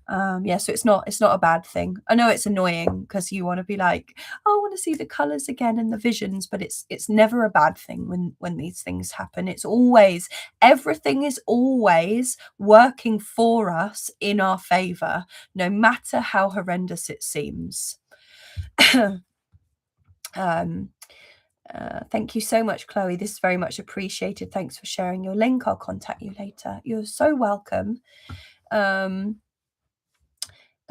So it's not a bad thing. I know it's annoying because you want to be like, oh, I want to see the colors again and the visions, but it's never a bad thing when these things happen. It's always, everything is always working for us in our favor, no matter how horrendous it seems. Thank you so much, Chloe. This is very much appreciated. Thanks for sharing your link. I'll contact you later. You're so welcome.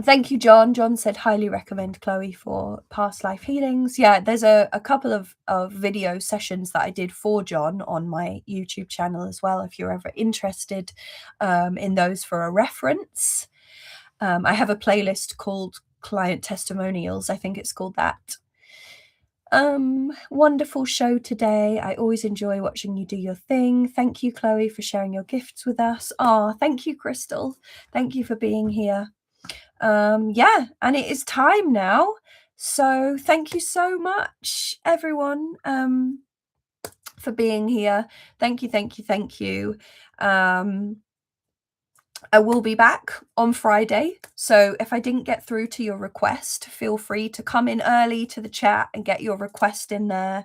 Thank you, John. John said highly recommend Chloe for past life healings. Yeah, there's a couple of video sessions that I did for John on my YouTube channel as well, if you're ever interested in those for a reference. I have a playlist called Client Testimonials. I think it's called that. Wonderful show today. I always enjoy watching you do your thing. Thank you, Chloe, for sharing your gifts with us. Oh, thank you, Crystal. Thank you for being here. And it is time now. So thank you so much, everyone, for being here. Thank you. I will be back on Friday. So if I didn't get through to your request, feel free to come in early to the chat and get your request in there.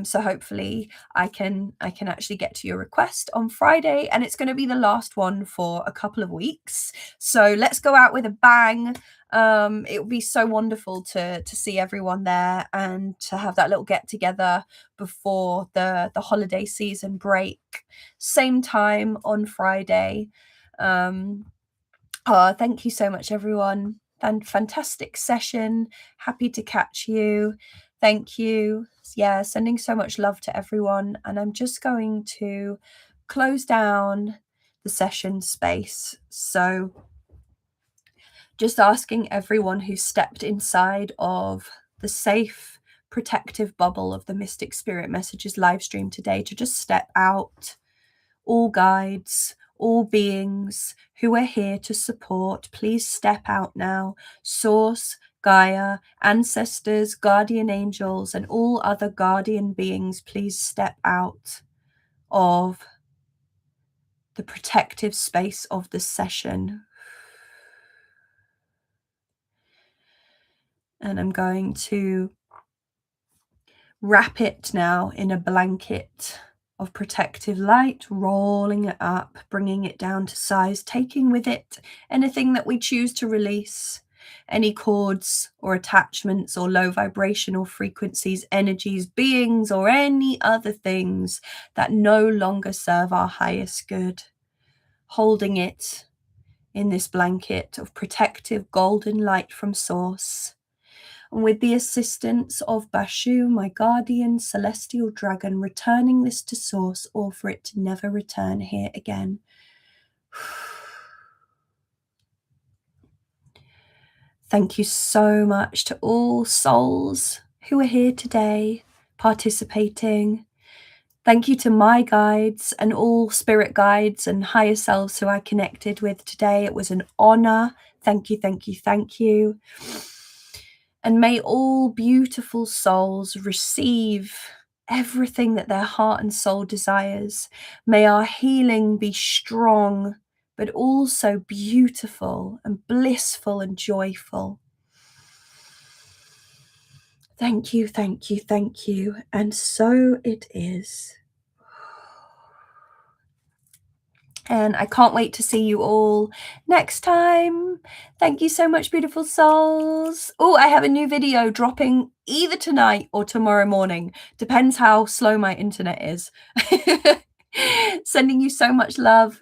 So hopefully I can actually get to your request on Friday, and it's going to be the last one for a couple of weeks. So let's go out with a bang. It would be so wonderful to see everyone there and to have that little get together before the holiday season break. Same time on Friday. Thank you so much, everyone. Fantastic session. Happy to catch you. Thank you. Yeah, sending so much love to everyone. And I'm just going to close down the session space. So just asking everyone who stepped inside of the safe, protective bubble of the Mystic Spirit Messages live stream today to just step out. All guides, all beings who are here to support, please step out now. Source, Gaia, ancestors, guardian angels, and all other guardian beings, please step out of the protective space of the session. And I'm going to wrap it now in a blanket of protective light, rolling it up, bringing it down to size, taking with it anything that we choose to release, any cords or attachments or low vibrational frequencies, energies, beings, or any other things that no longer serve our highest good. Holding it in this blanket of protective golden light from Source. And with the assistance of Bashu, my guardian celestial dragon, returning this to Source, or for it to never return here again. Thank you so much to all souls who are here today participating. Thank you to my guides and all spirit guides and higher selves who I connected with today. It was an honor. Thank you. And may all beautiful souls receive everything that their heart and soul desires. May our healing be strong, but also beautiful and blissful and joyful. Thank you. And so it is. And I can't wait to see you all next time. Thank you so much, beautiful souls. Oh, I have a new video dropping either tonight or tomorrow morning. Depends how slow my internet is. Sending you so much love.